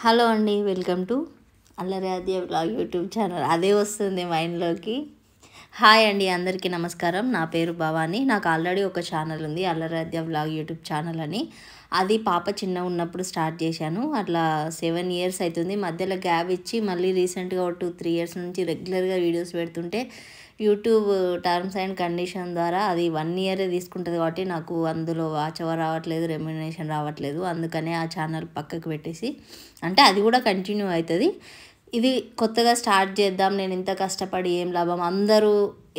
Hello అండి, welcome to అల్లరి ఆద్య vlog YouTube channel. అదే వస్తుంది మైండ్లోకి. హాయ్ అండి, అందరికీ నమస్కారం. నా పేరు భవాని. నాకు ఆల్రెడీ ఒక ఛానల్ ఉంది, అల్లరి ఆద్య వ్లాగ్ యూట్యూబ్ ఛానల్ అని. అది పాప చిన్న ఉన్నప్పుడు స్టార్ట్ చేశాను. అట్లా 7 years అవుతుంది. మధ్యలో గ్యాప్ ఇచ్చి మళ్ళీ రీసెంట్గా ఒక 2-3 years నుంచి రెగ్యులర్గా వీడియోస్ పెడుతుంటే యూట్యూబ్ టర్మ్స్ అండ్ కండిషన్ ద్వారా అది 1 year తీసుకుంటుంది. కాబట్టి నాకు అందులో వాచ్ అవర్ రావట్లేదు, రెమ్యునరేషన్ రావట్లేదు. అందుకనే ఆ ఛానల్ పక్కకు పెట్టేసి, అంటే అది కూడా కంటిన్యూ అవుతుంది. ఇది కొత్తగా స్టార్ట్ చేద్దాం, నేను ఇంత కష్టపడి ఏం లాభం, అందరూ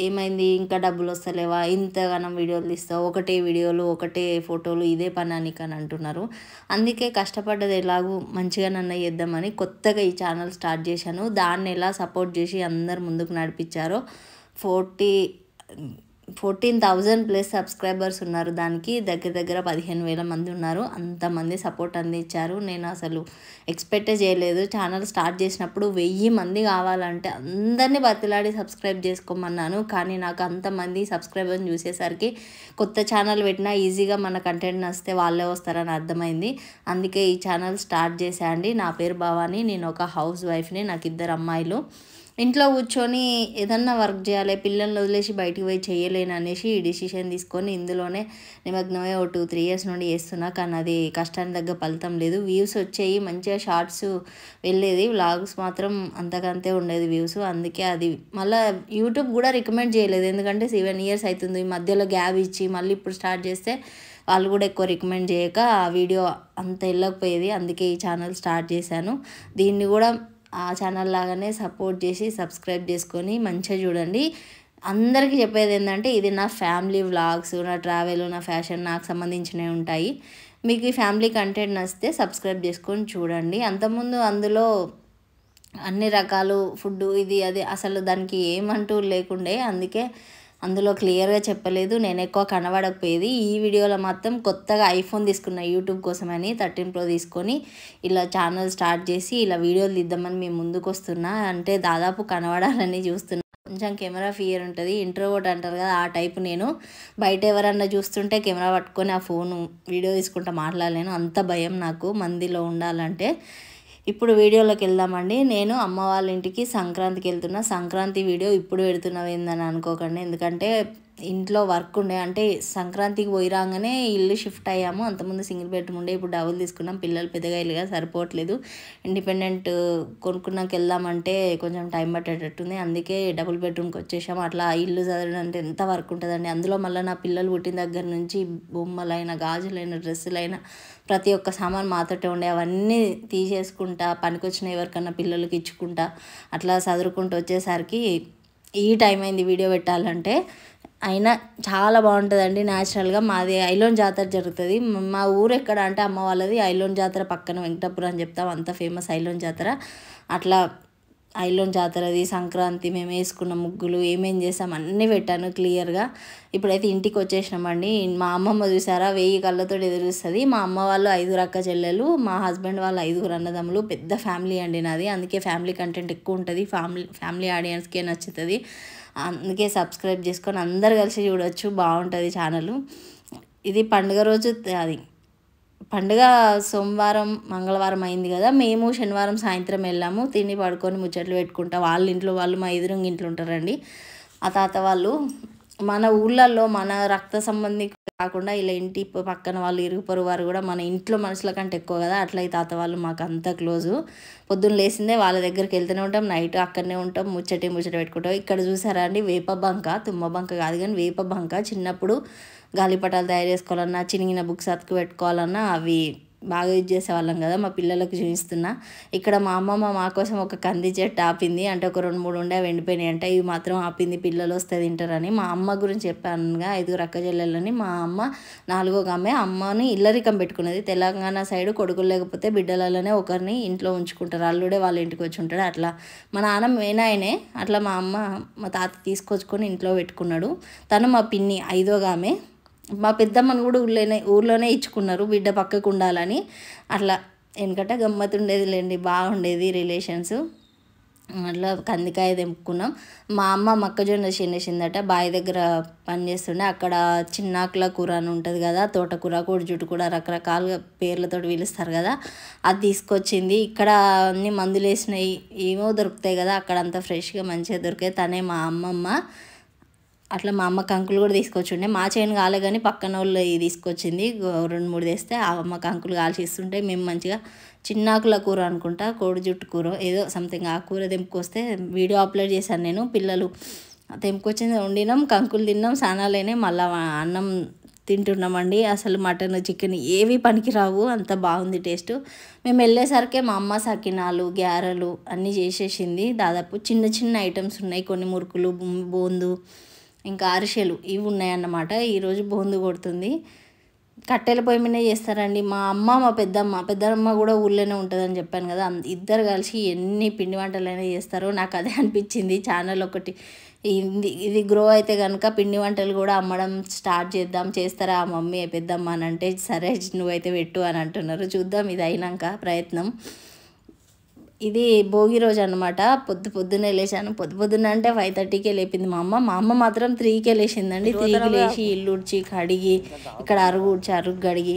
ఏమైంది ఇంకా డబ్బులు వస్తలేవా, ఇంతగానం వీడియోలు తీస్తావు, ఒకటే వీడియోలు ఒకటే ఫోటోలు, ఇదే పని అని అంటున్నారు. అందుకే కష్టపడ్డది ఎలాగూ మంచిగా నన్ను చేద్దామని కొత్తగా ఈ ఛానల్ స్టార్ట్ చేశాను. దాన్ని ఎలా సపోర్ట్ చేసి అందరు ముందుకు నడిపించారో. 14,000+ సబ్స్క్రైబర్స్ ఉన్నారు. దానికి దగ్గర 15,000 మంది ఉన్నారు. అంతమంది సపోర్ట్ అందించారు. నేను అసలు ఎక్స్పెక్టే చేయలేదు. ఛానల్ స్టార్ట్ చేసినప్పుడు 1000 మంది కావాలంటే అందరినీ బతిలాడి సబ్స్క్రైబ్ చేసుకోమన్నాను. కానీ నాకు అంతమంది సబ్స్క్రైబర్ని చూసేసరికి కొత్త ఛానల్ పెట్టినా ఈజీగా మన కంటెంట్ నచ్చితే వాళ్ళే వస్తారని అర్థమైంది. అందుకే ఈ ఛానల్ స్టార్ట్ చేశాండి. నా పేరు భవాని, నేను ఒక హౌస్ వైఫ్ని. నాకు 2 అమ్మాయిలు. ఇంట్లో కూర్చొని ఏదన్నా వర్క్ చేయాలి, పిల్లల్ని వదిలేసి బయటికి పోయి చేయలేను అనేసి ఈ డిసిషన్ తీసుకొని ఇందులోనే నిమగ్నమై 2-3 years నుండి చేస్తున్నా. కానీ అది కష్టానికి తగ్గ ఫలితం లేదు. వ్యూస్ వచ్చాయి, మంచిగా షార్ట్స్ వెళ్ళేది, వ్లాగ్స్ మాత్రం అంతకంతే ఉండేది వ్యూస్. అందుకే అది మళ్ళీ యూట్యూబ్ కూడా రికమెండ్ చేయలేదు. ఎందుకంటే 7 years అవుతుంది. మధ్యలో గ్యాప్ ఇచ్చి మళ్ళీ ఇప్పుడు స్టార్ట్ చేస్తే వాళ్ళు కూడా ఎక్కువ రికమెండ్ చేయక ఆ వీడియో అంత వెళ్ళకపోయేది. అందుకే ఈ ఛానల్ స్టార్ట్ చేశాను. దీన్ని కూడా ఆ ఛానల్ లాగానే సపోర్ట్ చేసి సబ్స్క్రైబ్ చేసుకొని మంచిగా చూడండి. అందరికీ చెప్పేది ఏంటంటే, ఇది నా ఫ్యామిలీ వ్లాగ్స్, నా ట్రావెల్, నా ఫ్యాషన్, నాకు సంబంధించినవి ఉంటాయి. మీకు ఈ ఫ్యామిలీ కంటెంట్ నచ్చితే సబ్స్క్రైబ్ చేసుకొని చూడండి. అంతకుముందు అందులో అన్ని రకాలు ఫుడ్ ఇది అది అసలు దానికి ఏమంటూ లేకుండే, అందుకే అందులో క్లియర్గా చెప్పలేదు. నేను ఎక్కువ కనబడకపోయేది. ఈ వీడియోలో మాత్రం కొత్తగా ఐఫోన్ తీసుకున్న యూట్యూబ్ కోసమని 13 Pro తీసుకొని ఇలా ఛానల్ స్టార్ట్ చేసి ఇలా వీడియోలు తీద్దామని మేము ముందుకు వస్తున్నా. అంటే దాదాపు కనబడాలని చూస్తున్నా. కొంచెం కెమెరా ఫియర్ ఉంటుంది, ఇంట్రోవర్ట్ అంటారు కదా, ఆ టైపు. నేను బయట ఎవరన్నా చూస్తుంటే కెమెరా పట్టుకొని ఆ ఫోను వీడియో తీసుకుంటా మాట్లాడలేను, అంత భయం నాకు మందిలో ఉండాలంటే. ఇప్పుడు వీడియోలోకి వెళ్దామండి. నేను అమ్మ వాళ్ళ ఇంటికి సంక్రాంతికి వెళ్తున్నా. సంక్రాంతి వీడియో ఇప్పుడు పెడుతున్నావేందని అనుకోకండి, ఎందుకంటే ఇంట్లో వర్క్ ఉండే. అంటే సంక్రాంతికి పోయి రాగానే ఇల్లు షిఫ్ట్ అయ్యాము. అంతకుముందు సింగిల్ బెడ్రూమ్ ఉండే, ఇప్పుడు డబుల్ తీసుకున్నాం. పిల్లలు పెద్దగా ఇల్లుగా సరిపోవట్లేదు. ఇండిపెండెంట్ కొనుక్కున్నాక వెళ్దామంటే కొంచెం టైం పట్టేటట్టుంది. అందుకే డబుల్ బెడ్రూమ్కి వచ్చేసాము. అట్లా ఇల్లు చదవడం అంటే ఎంత వర్క్ ఉంటుందండి. అందులో మళ్ళీ నా పిల్లలు పుట్టిన దగ్గర నుంచి బొమ్మలైన, గాజులైన, డ్రెస్సులైన ప్రతి ఒక్క సామాన్ మాతోటే ఉండే. అవన్నీ తీసేసుకుంటా, పనికొచ్చిన ఎవరికన్నా పిల్లలకి ఇచ్చుకుంటా అట్లా చదువుకుంటూ వచ్చేసరికి ఈ టైం అయింది వీడియో పెట్టాలంటే. అయినా చాలా బాగుంటుందండి న్యాచురల్గా. మాది ఐలోన్ జాతర జరుగుతుంది. మా ఊరు ఎక్కడ అంటే అమ్మ వాళ్ళది ఐలోన్ జాతర పక్కన వెంకటాపురం అని చెప్తాం, అంత ఫేమస్ ఐలోన్ జాతర. అట్లా ఐలోన్ జాతరది సంక్రాంతి మేము వేసుకున్న ముగ్గులు ఏమేం చేసాం అన్నీ పెట్టాను క్లియర్గా. ఇప్పుడైతే ఇంటికి వచ్చేసినామండి. మా అమ్మమ్మ చూసారా 1000 కళ్ళతో ఎదురుస్తుంది. మా అమ్మ వాళ్ళు 5 అక్క చెల్లెలు, మా హస్బెండ్ వాళ్ళు 5 అన్నదమ్ములు. పెద్ద ఫ్యామిలీ అండి నాది. అందుకే ఫ్యామిలీ కంటెంట్ ఎక్కువ ఉంటుంది, ఫ్యామిలీ ఆడియన్స్కే నచ్చుతుంది. అందుకే సబ్స్క్రైబ్ చేసుకొని అందరు కలిసి చూడవచ్చు, బాగుంటుంది ఛానల్. ఇది పండుగ రోజు, అది పండుగ సోమవారం మంగళవారం అయింది కదా, మేము శనివారం సాయంత్రం వెళ్ళాము. తిని పడుకొని ముచ్చట్లు పెట్టుకుంటా వాళ్ళ ఇంట్లో, వాళ్ళు మా ఎదురుంగి ఇంట్లో ఉంటారండి ఆ తాత వాళ్ళు. మన ఊళ్ళల్లో మన రక్త సంబంధి కాకుండా ఇలా ఇంటి పక్కన వాళ్ళు, ఇరుగు పొరుగు వారు కూడా మన ఇంట్లో మనుషుల కంటే ఎక్కువ కదా. అట్లా ఈ తాత వాళ్ళు మాకు అంత క్లోజు. పొద్దున్న లేసిందే వాళ్ళ దగ్గరికి వెళ్తూనే ఉంటాం, నైట్ అక్కడనే ఉంటాం, ముచ్చట పెట్టుకుంటాం. ఇక్కడ చూసారా అండి, వేప బంక, తుమ్మ బంక కాదు కానీ వేప బంక. చిన్నప్పుడు గాలిపటాలు తయారు చేసుకోవాలన్నా, చినిగిన బుక్స్ అతుకు పెట్టుకోవాలన్నా అవి బాగా యూజ్ చేసేవాళ్ళం కదా. మా పిల్లలకు చూపిస్తున్నా. ఇక్కడ మా అమ్మమ్మ మా కోసం ఒక కంది చెట్టు ఆపింది. అంటే ఒక 2-3 ఉండే వెండిపోయినాయి అంటే, ఇవి మాత్రం ఆపింది, పిల్లలు వస్తే తింటారని. మా అమ్మ గురించి చెప్పానుగా, 5 అక్క చెల్లెలని. మా అమ్మ 4వ ఆమె. అమ్మని ఇల్లరికం పెట్టుకున్నది. తెలంగాణ సైడ్ కొడుకులు లేకపోతే బిడ్డలలోనే ఒకరిని ఇంట్లో ఉంచుకుంటారు, అల్లుడే వాళ్ళ ఇంటికి వచ్చి ఉంటాడు. అట్లా మా నాన్న మేనాయనే. అట్లా మా అమ్మ మా తాత తీసుకొచ్చుకొని ఇంట్లో పెట్టుకున్నాడు. తను మా పిన్ని 5వ ఆమె. మా పెద్దమ్మని కూడా ఊర్లోనే ఇచ్చుకున్నారు, బిడ్డ పక్కకు ఉండాలని. అట్లా వెనకట గమ్మత్తు ఉండేది లేండి, బాగుండేది రిలేషన్స్. అట్లా కందికాయ తెంపుకున్నాం. మా అమ్మ మొక్కజొన్న చేనేసిందట, బావి దగ్గర పని చేస్తుండే. అక్కడ చిన్నాకుల కూర అని ఉంటుంది కదా, తోటకూర, కోడిజుట్టు కూర, రకరకాలుగా పేర్లతో పిలుస్తారు కదా, అది తీసుకొచ్చింది. ఇక్కడ అన్ని మందులు వేసినాయి ఏమో దొరుకుతాయి కదా, అక్కడ అంతా ఫ్రెష్గా మంచిగా దొరికాయి. తనే మా అమ్మమ్మ. అట్లా మా అమ్మ కంకులు కూడా తీసుకొచ్చిండే. మా చేను కాలే కానీ పక్కన వాళ్ళు తీసుకొచ్చింది 2-3 తెస్తే ఆ అమ్మ కంకులు కాల్చి ఇస్తుంటే మేము మంచిగా చిన్నాకుల కూర అనుకుంటా, కోడి జుట్టు కూర ఏదో సంథింగ్ ఆ కూర తెంపుకొస్తే వీడియో అప్లోడ్ చేశాను నేను. పిల్లలు తెంపుకొచ్చింది వండినాం, కంకులు తిన్నాం, స్నానాలైనాయి, మళ్ళీ అన్నం తింటున్నామండి. అసలు మటన్ చికెన్ ఏవి పనికిరావు, అంత బాగుంది టేస్ట్. మేము వెళ్ళేసరికి మా అమ్మ సకినాలు, గ్యారెలు అన్నీ చేసేసింది. దాదాపు చిన్న చిన్న ఐటమ్స్ ఉన్నాయి, కొన్ని మురుకులు, బూందు, ఇంకా అరిసెలు ఇవి ఉన్నాయన్నమాట. ఈరోజు బూందు కొడుతుంది. కట్టెల పొయ్యి మీద చేస్తారండి. మా అమ్మ మా పెద్దమ్మ కూడా ఊళ్ళోనే ఉంటుందని చెప్పాను కదా, ఇద్దరు కలిసి ఎన్ని పిండి వంటలైనా చేస్తారో. నాకు అదే అనిపించింది, ఛానల్ ఒకటి ఇది గ్రో అయితే కనుక పిండి వంటలు కూడా అమ్మడం స్టార్ట్ చేద్దాం, చేస్తారా ఆ మమ్మీ పెద్దమ్మ అని అంటే, సరే నువ్వైతే పెట్టు అని అంటున్నారు. చూద్దాం ఇది అయినాక ప్రయత్నం. ఇది భోగి రోజు అనమాట. పొద్దున్నే లేచాను. పొద్దున్న అంటే 5:30కే లేపింది మా అమ్మ మాత్రం 3కే లేచిందండి. 3కి లేచి ఇల్లు ఉడ్చి కడిగి, ఇక్కడ అరుగు ఉడ్చి అరుగు కడిగి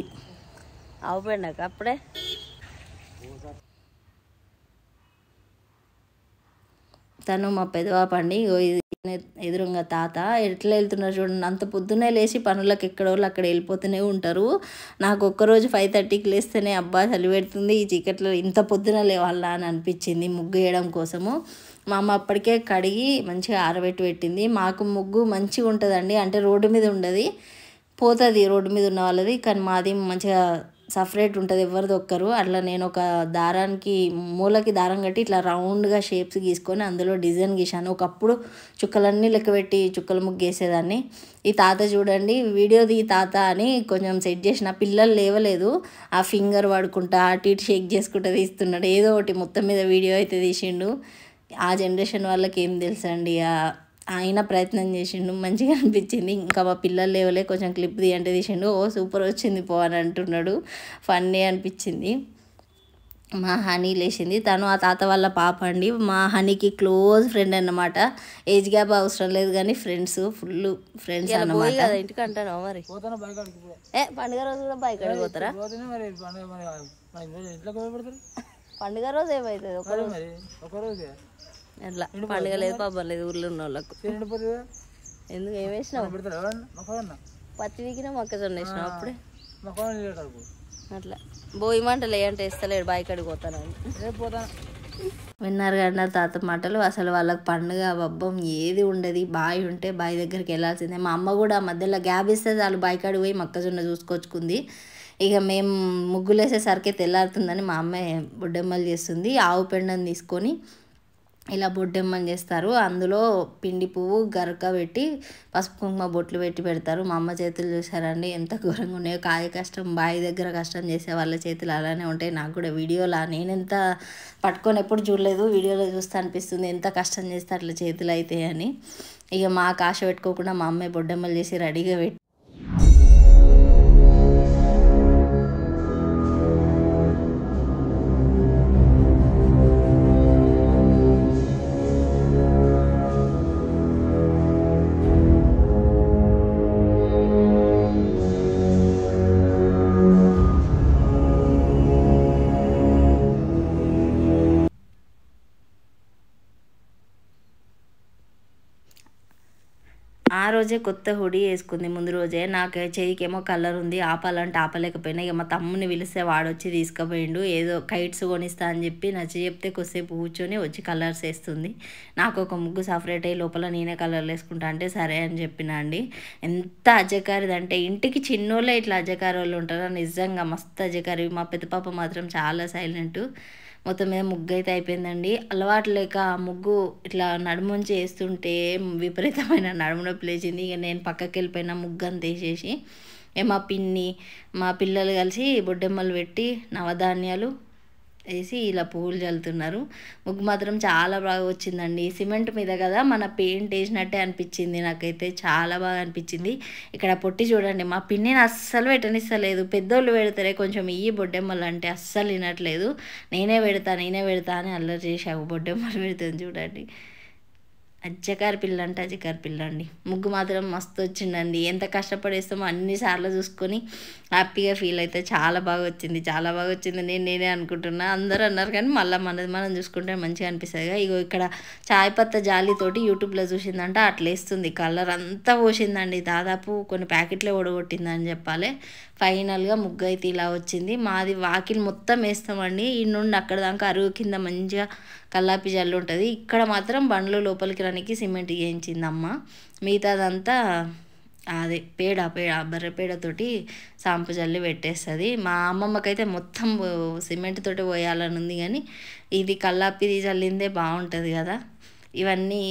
అవుపోయినాక అప్పుడే తను మా పెదవాప అండి. ఎదురుగా తాత ఎట్లా వెళ్తున్నారు చూడండి. అంత పొద్దున్నే లేచి పనులకు ఎక్కడోళ్ళు అక్కడ వెళ్ళిపోతూనే ఉంటారు. నాకు ఒక్కరోజు 5:30కి లేస్తేనే అబ్బా చలి పెడుతుంది, ఈ చీకట్లో ఇంత పొద్దున లేవాలా అని అనిపించింది ముగ్గు వేయడం కోసము. మా అమ్మ అప్పటికే కడిగి మంచిగా పెట్టింది. మాకు ముగ్గు మంచిగా ఉంటుందండి, అంటే రోడ్డు మీద ఉండదు, పోతుంది రోడ్డు మీద ఉన్న వాళ్ళది, కానీ మాది మంచిగా సపరేట్ ఉంటుంది, ఎవరిది ఒక్కరు. అట్లా నేను ఒక దారానికి మూలకి దారం కట్టి ఇట్లా రౌండ్గా షేప్స్ గీసుకొని అందులో డిజైన్ గీసాను. ఒకప్పుడు చుక్కలన్నీ లెక్కబెట్టి చుక్కల ముగ్గు వేసేదాన్ని. ఈ తాత చూడండి, వీడియోది ఈ తాత అని కొంచెం సెట్ చేసిన, పిల్లలు లేవలేదు, ఆ ఫింగర్ పడుకుంటా అటు ఇటు షేక్ చేసుకుంటా తీస్తున్నాడు. ఏదో ఒకటి మొత్తం మీద వీడియో అయితే తీసిండు. ఆ జనరేషన్ వాళ్ళకి ఏం తెలుసండి, ఆయన ప్రయత్నం చేసిండు, మంచిగా అనిపించింది. ఇంకా మా పిల్లలు లేవలే, కొంచెం క్లిప్ తీయంటే తీసిండు. ఓ సూపర్ వచ్చింది పో అని అంటున్నాడు. ఫన్నీ అనిపించింది. మా హనీ లేచింది. తను ఆ తాత వాళ్ళ పాప అండి. మా హనీకి క్లోజ్ ఫ్రెండ్ అన్నమాట. ఏజ్ గ్యాప్ అవసరం లేదు కానీ ఫ్రెండ్స్, ఫుల్ ఫ్రెండ్స్ అన్నమాట. ఇంటికి అంటాను మరి పండుగ రోజు కూడా బైక్ అడిగి పోతారా? పండుగ రోజు ఏమవుతుంది ఒకరోజు అట్లా పండుగ లేదు పబ్బం లేదు ఊర్లో ఉన్న వాళ్ళకు. ఎందుకు ఏం వేసినావు? పత్తి వీకినా మొక్కజొన్న వేసినావు అప్పుడే. అట్లా బోయి మంటలు ఏంటంటే వేస్తలేడు, బైక్ అడిగిపోతాను. విన్నారు కదా తాత మాటలు. అసలు వాళ్ళకి పండుగ పబ్బం ఏది ఉండదు, బావి ఉంటే బావి దగ్గరికి వెళ్ళాల్సిందే. మా అమ్మ కూడా మధ్యలో గ్యాప్ ఇస్తే చాలు బైక్ అడిగి పోయి మొక్కజొన్న చూసుకొచ్చుకుంది. ఇక మేము ముగ్గులు వేసేసరికి తెల్లారుతుందని మా అమ్మ బొడ్డెమ్మలు చేస్తుంది. ఆవు పెండని తీసుకొని ఇలా బొడ్డెమ్మని చేస్తారు. అందులో పిండి పువ్వు గరక పెట్టి పసుపు కుంకుమ బొట్లు పెట్టి పెడతారు. మా అమ్మ చేతులు చూసారండి ఎంత ఘోరంగా ఉన్నాయో. కాయ కష్టం, బావి దగ్గర కష్టం చేసే వాళ్ళ చేతులు అలానే ఉంటాయి. నాకు కూడా వీడియోలో నేనెంత పట్టుకొని ఎప్పుడు చూడలేదు, వీడియోలో చూస్తే అనిపిస్తుంది ఎంత కష్టం చేస్తే అట్లా చేతులు అయితే అని. ఇక మాకు ఆశ పెట్టుకోకుండా మా అమ్మాయి బొడ్డెమ్మలు చేసి రెడీగా పెట్టి ఆ రోజే కొత్త హుడీ వేసుకుంది. ముందు రోజే నాకు చెయ్యికేమో కలర్ ఉంది, ఆపాలంటే ఆపలేకపోయినా. ఇక మా తమ్ముని పిలిస్తే వాడొచ్చి తీసుకుపోయిండు. ఏదో కైట్స్ కొనిస్తా అని చెప్పి నచ్చ చెప్తే కొద్దిసేపు కూర్చొని వచ్చి కలర్స్ వేస్తుంది. నాకు ఒక ముగ్గు సపరేట్ అయ్యి లోపల నేనే కలర్లు వేసుకుంటా అంటే సరే అని చెప్పిన అండి. ఎంత అజకారిదంటే ఇంటికి చిన్నోళ్ళే ఇట్లా అజకారి వాళ్ళు ఉంటారా, నిజంగా మస్తు అజకారి. మా పెద్ద పాప మాత్రం చాలా సైలెంట్. మొత్తం మీద ముగ్గు అయితే అయిపోయిందండి. అలవాటు లేక ముగ్గు ఇట్లా నడుముంచి వేస్తుంటే విపరీతమైన నడుము నొప్పి లేచింది. ఇక నేను పక్కకి వెళ్ళిపోయిన ముగ్గు అంతా వేసేసి మా పిన్ని మా పిల్లలు కలిసి బొడ్డెమ్మలు పెట్టి నవధాన్యాలు వేసి ఇలా పువ్వులు చల్లుతున్నారు. ముగ్గు మాత్రం చాలా బాగా వచ్చిందండి. సిమెంట్ మీద కదా మన పెయింట్ వేసినట్టే అనిపించింది. నాకైతే చాలా బాగా అనిపించింది. ఇక్కడ పొట్టి చూడండి, మా పిన్నిని అస్సలు పెట్టనిస్తలేదు. పెద్దోళ్ళు పెడతారే కొంచెం ఇయ్యి బొడ్డెమ్మలు అంటే అస్సలు వినట్లేదు. నేనే పెడతా అని అల్లరి చేసావు. బొడ్డెమ్మలు పెడుతుంది చూడండి. అజ్జకారి పిల్ల అంటే అజ్జకారి పిల్ల అండి. ముగ్గు మాత్రం మస్తు వచ్చిందండి. ఎంత కష్టపడేస్తామో అన్నిసార్లు చూసుకొని హ్యాపీగా ఫీల్ అయితే చాలా బాగా వచ్చింది. నేనే అనుకుంటున్నా. అందరూ అన్నారు కానీ మళ్ళీ మనం చూసుకుంటే మంచిగా అనిపిస్తుంది. ఇగో ఇక్కడ చాయ్ పత్తా జాలితోటి యూట్యూబ్లో చూసిందంట అట్లా వేస్తుంది. కలర్ అంతా పోసిందండి. దాదాపు కొన్ని ప్యాకెట్లే ఓడగొట్టిందని చెప్పాలి. ఫైనల్గా ముగ్గు అయితే ఇలా వచ్చింది. మాది వాకిలి మొత్తం వేస్తామండి. ఈ నుండి అక్కడ దాకా అరుగు కింద మంచిగా కల్లాపి జల్లు ఉంటుంది. ఇక్కడ మాత్రం బండ్లు లోపలికి రానికి సిమెంట్ వేయించింది అమ్మ. మిగతాదంతా అదే బర్రె పేడతోటి సాంపు జల్లి పెట్టేస్తుంది. మా అమ్మమ్మకైతే మొత్తం సిమెంట్ తోటి పోయాలని ఉంది, కానీ ఇది కల్లాపి జల్లిందే బాగుంటుంది కదా. ఇవన్నీ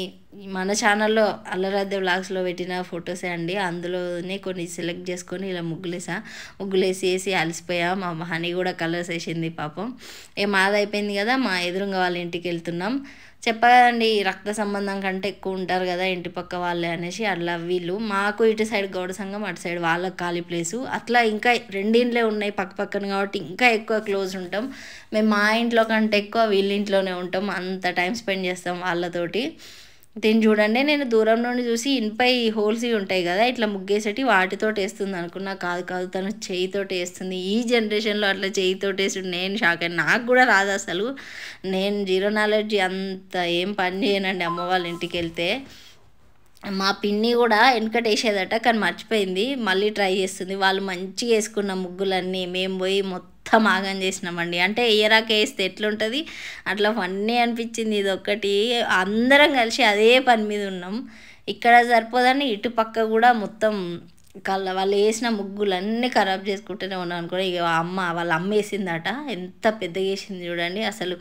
మన ఛానల్లో అల్లరాధ్య వ్లాగ్స్లో పెట్టిన ఫొటోసే అండి. అందులోనే కొన్ని సెలెక్ట్ చేసుకొని ఇలా ముగ్గులేసి అలసిపోయా. మా హనీ కూడా కలర్స్ వేసింది పాపం. మాది అయిపోయింది కదా, మా ఎదురుగా వాళ్ళ ఇంటికి వెళ్తున్నాం. చెప్పదండి, రక్త సంబంధం కంటే ఎక్కువ ఉంటారు కదా ఇంటి పక్క వాళ్ళే అనేసి. అట్లా వీళ్ళు మాకు ఇటు సైడ్ గౌడ సంఘం, అటు సైడ్ వాళ్ళకి ఖాళీ ప్లేసు, అట్లా ఇంకా రెండింట్లే ఉన్నాయి పక్కన కాబట్టి ఇంకా ఎక్కువ క్లోజ్ ఉంటాం. మేము మా ఇంట్లో కంటే ఎక్కువ వీళ్ళ ఇంట్లోనే ఉంటాం. అంత టైం స్పెండ్ చేస్తాం వాళ్ళతోటి. దీన్ని చూడండి, నేను దూరం నుండి చూసి ఇనుపై హోల్స్ ఉంటాయి కదా ఇట్లా ముగ్గేసేటి వాటితోటి వేస్తుంది అనుకున్నా. కాదు తను చేయితోటి వేస్తుంది. ఈ జనరేషన్లో అట్లా చేయితోటి వేస్తుంది. నేను షాక్ అయ్యాను. నాకు కూడా రాదు అసలు. నేను జీరో నాలెడ్జ్, అంత ఏం పని చేయనండి అమ్మ వాళ్ళ ఇంటికి వెళ్తే. మా పిన్ని కూడా వెనకట వేసేదట కానీ మర్చిపోయింది, మళ్ళీ ట్రై చేస్తుంది. వాళ్ళు మంచిగా వేసుకున్న ముగ్గులన్నీ మేము పోయి మొత్తం ఆగం చేసినామండి. అంటే ఎయ్యరాక వేస్తే ఎట్లుంటుంది అట్లా ఫన్నీ అనిపించింది. ఇది ఒక్కటి అందరం కలిసి అదే పని మీద ఉన్నాం. ఇక్కడ సరిపోదని ఇటు పక్క కూడా మొత్తం వాళ్ళు వేసిన ముగ్గులన్నీ ఖరాబ్ చేసుకుంటూనే ఉన్నాం అనుకోండి. ఇక వాళ్ళ అమ్మ వేసిందట, ఎంత పెద్దగా వేసింది చూడండి. అసలు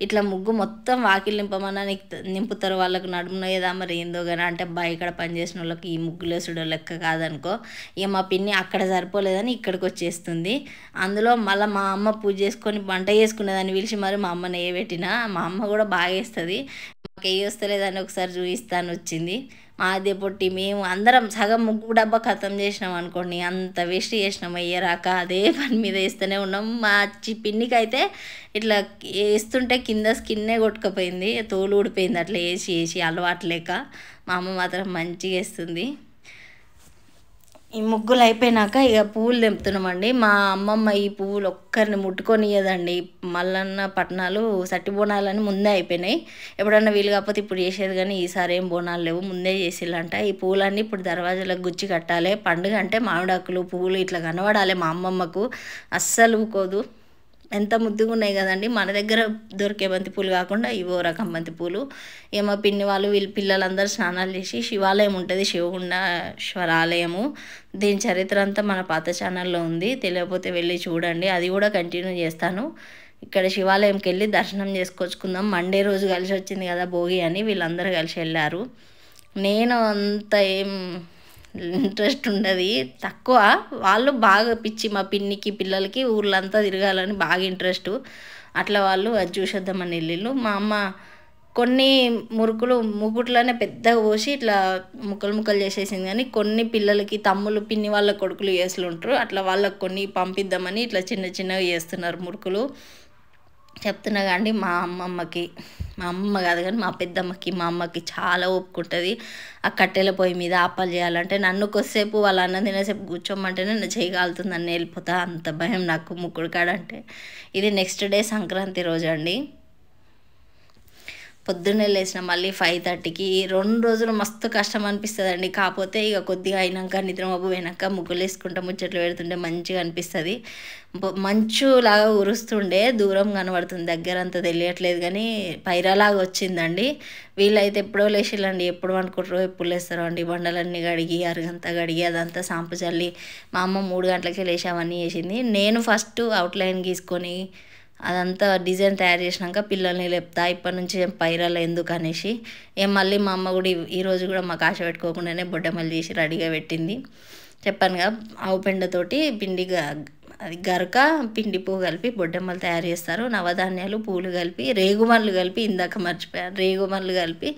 ఇట్లా ముగ్గు మొత్తం వాకిలు నింపమన్నా నింపుతారు, వాళ్ళకు నడుమునయ్యేదా మరి ఏందో కానీ. అంటే ఇక్కడ పనిచేసిన వాళ్ళకి ఈ ముగ్గులు వేసుడు లెక్క కాదనుకో. ఇక మా పిన్ని అక్కడ సరిపోలేదని ఇక్కడికి వచ్చేస్తుంది. అందులో మళ్ళీ మా అమ్మ పూజ చేసుకొని వంట చేసుకునేదాన్ని పిలిచి మరి మా అమ్మని పెట్టినా. మా అమ్మ కూడా బాగా వేస్తుంది. మాకు ఏ వస్తలేదని ఒకసారి చూపిస్తాను వచ్చింది. మాదే పొట్టి మేము అందరం సగం ముగ్గు డబ్బా ఖతం చేసినాం అనుకోండి. అంత వేస్ట్ చేసినాం అయ్యరాక. అదే పని మీద వేస్తూనే ఉన్నాం. మా పిన్నికి అయితే ఇట్లా వేస్తుంటే కింద స్కిన్నే కొట్టుకుపోయింది, తోలు ఊడిపోయింది అట్లా వేసి అలవాటు లేక. మా అమ్మ మాత్రం మంచిగా వేస్తుంది. ఈ ముగ్గులు అయిపోయినాక ఇక పువ్వులు తెంపుతున్నామండి. మా అమ్మమ్మ ఈ పువ్వులు ఒక్కరిని ముట్టుకొనియదండి. మల్లన్న పట్నాలు సట్టి బోనాలని ముందే అయిపోయినాయి. ఎప్పుడన్నా వీలు కాకపోతే ఇప్పుడు చేసేది, కానీ ఈసారి ఏం బోనాలు లేవు, ముందే చేసిల్లంట. ఈ పువ్వులన్నీ ఇప్పుడు దర్వాజాలకు గుచ్చి కట్టాలి. పండుగ అంటే మామిడాకులు పువ్వులు ఇట్లా కనబడాలి. మా అమ్మమ్మకు అస్సలు ఊకోదు. ఎంత ముద్దుగా ఉన్నాయి కదండి. మన దగ్గర దొరికే బంతిపూలు కాకుండా ఇవో రకం బంతిపూలు. ఏమో పిన్ని వాళ్ళు వీళ్ళ పిల్లలందరూ స్నానాలు చేసి శివాలయం ఉంటుంది, శివగుండేశ్వర ఆలయము. దీని చరిత్ర అంతా మన పాత ఛానల్లో ఉంది, తెలియకపోతే వెళ్ళి చూడండి. అది కూడా కంటిన్యూ చేస్తాను. ఇక్కడ శివాలయంకి వెళ్ళి దర్శనం చేసుకొచ్చుకుందాం. మండే రోజు కలిసి వచ్చింది కదా భోగి అని, వీళ్ళందరూ కలిసి వెళ్ళారు. నేను అంత ఏం ఇంట్రెస్ట్ ఉండదు, తక్కువ. వాళ్ళు బాగా పిచ్చి, మా పిన్నికి పిల్లలకి ఊర్లంతా తిరగాలని బాగా ఇంట్రెస్ట్. అట్లా వాళ్ళు అది చూసేద్దామని వెళ్ళిళ్ళు. మా అమ్మ కొన్ని ముకుట్లోనే పెద్దగా పోసి ఇట్లా ముక్కలు చేసేసింది. కానీ కొన్ని పిల్లలకి తమ్ముళ్ళు పిన్ని వాళ్ళ కొడుకులు వేసులుంటారు, అట్లా వాళ్ళకి కొన్ని పంపిద్దామని ఇట్లా చిన్నగా చేస్తున్నారు మురుకులు. చెప్తున్నా కానీ మా అమ్మ కాదు కానీ మా పెద్దమ్మకి మా అమ్మకి చాలా ఒప్పుకుంటుంది. ఆ కట్టెల పొయ్యి మీద ఆపాలు చేయాలంటే నన్ను కొద్దిసేపు వాళ్ళ అన్నం తినేసేపు కూర్చోమంటేనే నేను చేయగలుగుతుంది, నన్ను వెళ్ళిపోతా. అంత భయం నాకు ముక్కుడు కాడంటే. ఇది నెక్స్ట్ డే సంక్రాంతి రోజు అండి. పొద్దున్నే లేచిన మళ్ళీ 5:30కి. 2 రోజులు మస్తు కష్టం అనిపిస్తుంది అండి. కాకపోతే ఇక కొద్దిగా అయినాక నిద్రమబ్బు పోయినాక ముగ్గులు వేసుకుంటా ముచ్చట్లు పెడుతుంటే మంచిగా అనిపిస్తుంది. మంచులాగా ఉరుస్తుండే, దూరం కనబడుతుంది, దగ్గరంతా తెలియట్లేదు కానీ పైరాలాగా వచ్చిందండి. వీళ్ళైతే ఎప్పుడో లేచిల్లండి, ఎప్పుడు అనుకుంటారో ఎప్పుడు లేస్తారో అండి. బండలన్నీ కడిగి అరగంతా కడిగి అదంతా సాంపు చల్లి మా అమ్మ 3 గంటలకే లేచి అవన్నీ చేసింది. నేను ఫస్ట్ అవుట్లైన్ గీసుకొని అదంతా డిజైన్ తయారు చేసినాక పిల్లల్ని లేపుతా, ఇప్పటి నుంచి పైరాలు ఎందుకు అనేసి. మళ్ళీ మా అమ్మ కూడా ఈరోజు కూడా మాకు ఆశ పెట్టుకోకుండానే బొడ్డమల్లి చేసి రెడీగా పెట్టింది. చెప్పానుగా ఆవు పెండతోటి పిండిగా అది గరక పిండి పువ్వు కలిపి బొడ్డెమ్మలు తయారు చేస్తారు. నవధాన్యాలు పూలు కలిపి రేగుమళ్ళు కలిపి ఇందాక మర్చిపోయాను, రేగుమళ్ళు కలిపి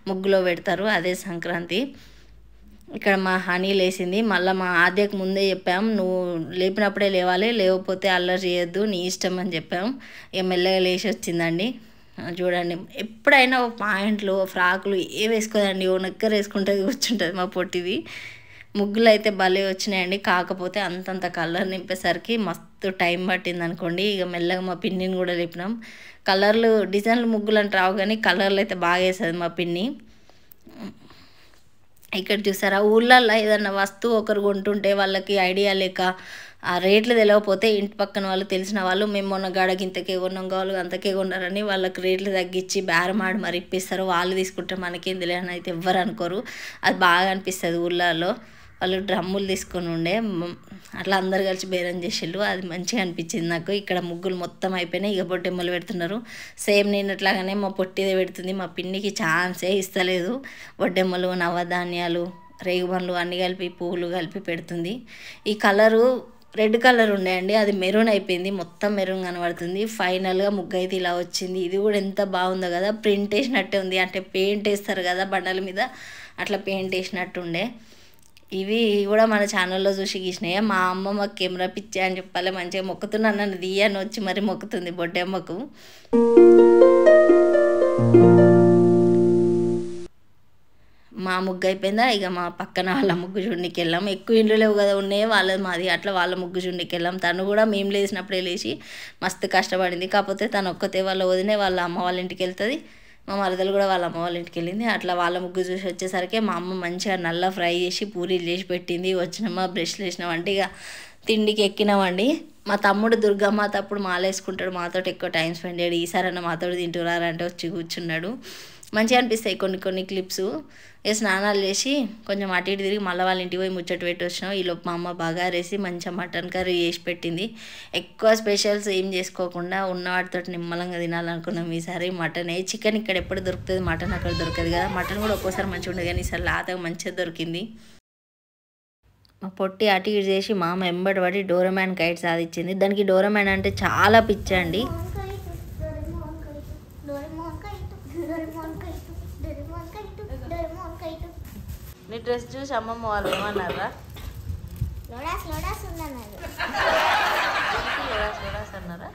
ముగ్గులో పెడతారు. అదే సంక్రాంతి. ఇక్కడ మా హనీ లేచింది. మళ్ళీ మా ఆద్యకు ముందే చెప్పాం, నువ్వు లేపినప్పుడే లేవాలి, లేకపోతే అల్లరి చేయొద్దు, నీ ఇష్టం అని చెప్పాం. ఇక మెల్లగా లేచి వచ్చిందండి. చూడండి, ఎప్పుడైనా పాయింట్లు ఫ్రాకులు ఏ వేసుకోదండి, ఓ నెక్కర వేసుకుంటుంది, కూర్చుంటుంది మా పొట్టిది. ముగ్గులు అయితే భలే వచ్చినాయండి. కాకపోతే అంతంత కలర్ నింపేసరికి మస్తు టైం పట్టింది అనుకోండి. ఇక మెల్లగా మా పిన్నిని కూడా లేపినాం. కలర్లు డిజైన్లు ముగ్గులు అంటే రావు, కానీ కలర్లు అయితే బాగా వేస్తుంది మా పిన్ని. ఇక్కడ చూసారా, ఊళ్ళల్లో ఏదన్నా వస్తువు ఒకరు కొంటుంటే వాళ్ళకి ఐడియా లేక ఆ రేట్లు తెలియకపోతే ఇంటి పక్కన వాళ్ళు తెలిసిన వాళ్ళు, మేము మొన్న గడకి ఇంతకే కొన్నాం, కావాలి అంతకే కొన్నారని వాళ్ళకి రేట్లు తగ్గించి బేరమాడి మరి ఇప్పిస్తారు. వాళ్ళు తీసుకుంటే మనకేం తెలియని అయితే ఎవ్వరు అనుకోరు. అది బాగా అనిపిస్తుంది. ఊళ్ళల్లో వాళ్ళు డ్రమ్ములు తీసుకొని ఉండే, అట్లా అందరు కలిసి బేరం చేసేళ్ళు. అది మంచిగా అనిపించింది నాకు. ఇక్కడ ముగ్గులు మొత్తం అయిపోయినాయి. ఇక బొడ్డెమ్మలు పెడుతున్నారు. సేమ్ నేను అట్లాగానే మా పొట్టిదే పెడుతుంది. మా పిన్నికి ఛాన్సే ఇస్తలేదు. బొడ్డెమ్మలు, నవధాన్యాలు, రేగుబండ్లు అన్నీ కలిపి పువ్వులు కలిపి పెడుతుంది. ఈ కలరు రెడ్ కలర్ ఉండేయండి, అది మెరూన్ అయిపోయింది, మొత్తం మెరూన్ కనబడుతుంది. ఫైనల్గా ముగ్గు అయితే ఇలా వచ్చింది. ఇది కూడా ఎంత బాగుందో కదా, ప్రింట్ వేసినట్టే ఉంది. అంటే పెయింట్ వేస్తారు కదా బండల మీద, అట్లా పెయింట్ వేసినట్టు ఉండే. ఇవి కూడా మన ఛానల్లో చూసి గీసినాయి. మా అమ్మ మాకు కెమెరా పిచ్చే అని చెప్పాలి, మంచిగా మొక్కుతున్నాను, నన్ను దియ్యని వచ్చి మరి మొక్కుతుంది బొడ్డెమ్మకు. మా ముగ్గు అయిపోయిందా, ఇక మా పక్కన వాళ్ళ ముగ్గు చూడనికి వెళ్ళాం. ఎక్కువ ఇండ్లు లేవు కదా ఉన్నాయి, వాళ్ళది మాది, అట్లా వాళ్ళ ముగ్గు చూడనికి వెళ్ళాం. తను కూడా మేము లేచినప్పుడే లేచి మస్తు కష్టపడింది. కాకపోతే తను ఒక్కతే వాళ్ళ వదినే వాళ్ళ అమ్మ వాళ్ళ ఇంటికి వెళ్తుంది, మా మరదలు కూడా వాళ్ళ అమ్మ వాళ్ళ ఇంటికి వెళ్ళింది. అట్లా వాళ్ళ ముగ్గు చూసి వచ్చేసరికి మా అమ్మ మంచిగా నల్ల ఫ్రై చేసి పూరీలు చేసి పెట్టింది. వచ్చినామా బ్రష్లు వేసినామంటే ఇక తిండికి ఎక్కినామండి. మా తమ్ముడు దుర్గమ్మ అప్పుడు మాలేసుకుంటాడు, మాతో ఎక్కువ టైం స్పెండ్ చేయడు. ఈసారన్నా మాతో తింటున్నారంటే వచ్చి కూర్చున్నాడు. మంచిగా అనిపిస్తాయి కొన్ని క్లిప్స్. ఇక స్నానాలు చేసి కొంచెం అటు ఇటు తిరిగి మళ్ళీ వాళ్ళ ఇంటికి పోయి ముచ్చట పెట్టి వచ్చినాం. ఈలోపు మా అమ్మ బగారేసి మంచిగా మటన్ కర్రీ చేసి పెట్టింది. ఎక్కువ స్పెషల్స్ ఏం చేసుకోకుండా ఉన్న వాటితో నిమ్మలంగా తినాలనుకున్నాం ఈసారి. మటన్ చికెన్ ఇక్కడ ఎప్పుడు దొరుకుతుంది, మటన్ అక్కడ దొరకదు కదా. మటన్ కూడా ఒక్కోసారి మంచిగా ఉండదు, కానీ ఈసారి లాతగా మంచిగా దొరికింది. మా పొట్టి అటు ఇటు చేసి మా అమ్మ ఎంబడి పడి డోరమ్యాన్ కైట్ సాధించింది. దానికి డోరమ్యాన్ అంటే చాలా పిచ్చండి. నీ డ్రెస్ చూసి అమ్మమ్మ వాళ్ళు ఏమన్నారా? లోడాస్ అన్నారా?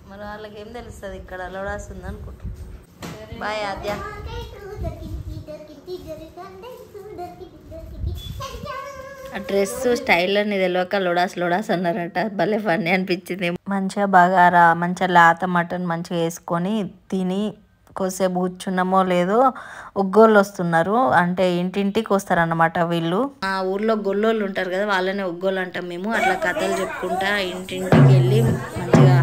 మరి వాళ్ళకి ఏం తెలుస్తుంది ఇక్కడ లోడాస్ ఉందనుకుంటా. బాయ్ ఆద్య. ఆ డ్రెస్ స్టైల్ అని తెలియక లోడాస్ అన్నారట. భలే ఫన్నీ అనిపించింది. మంచిగా బగారా, మంచిగా లేత మటన్ మంచిగా వేసుకొని తిని కొద్దిసేపు కూర్చున్నామో లేదో ఒగ్గోళ్ళు వస్తున్నారు. అంటే ఇంటింటికి వస్తారన్నమాట వీళ్ళు. ఆ ఊర్లో గొల్లోళ్ళు ఉంటారు కదా, వాళ్ళనే ఒగ్గోళ్ళు అంటాం మేము. అట్లా కథలు చెప్పుకుంటా ఇంటింటికి వెళ్ళి మంచిగా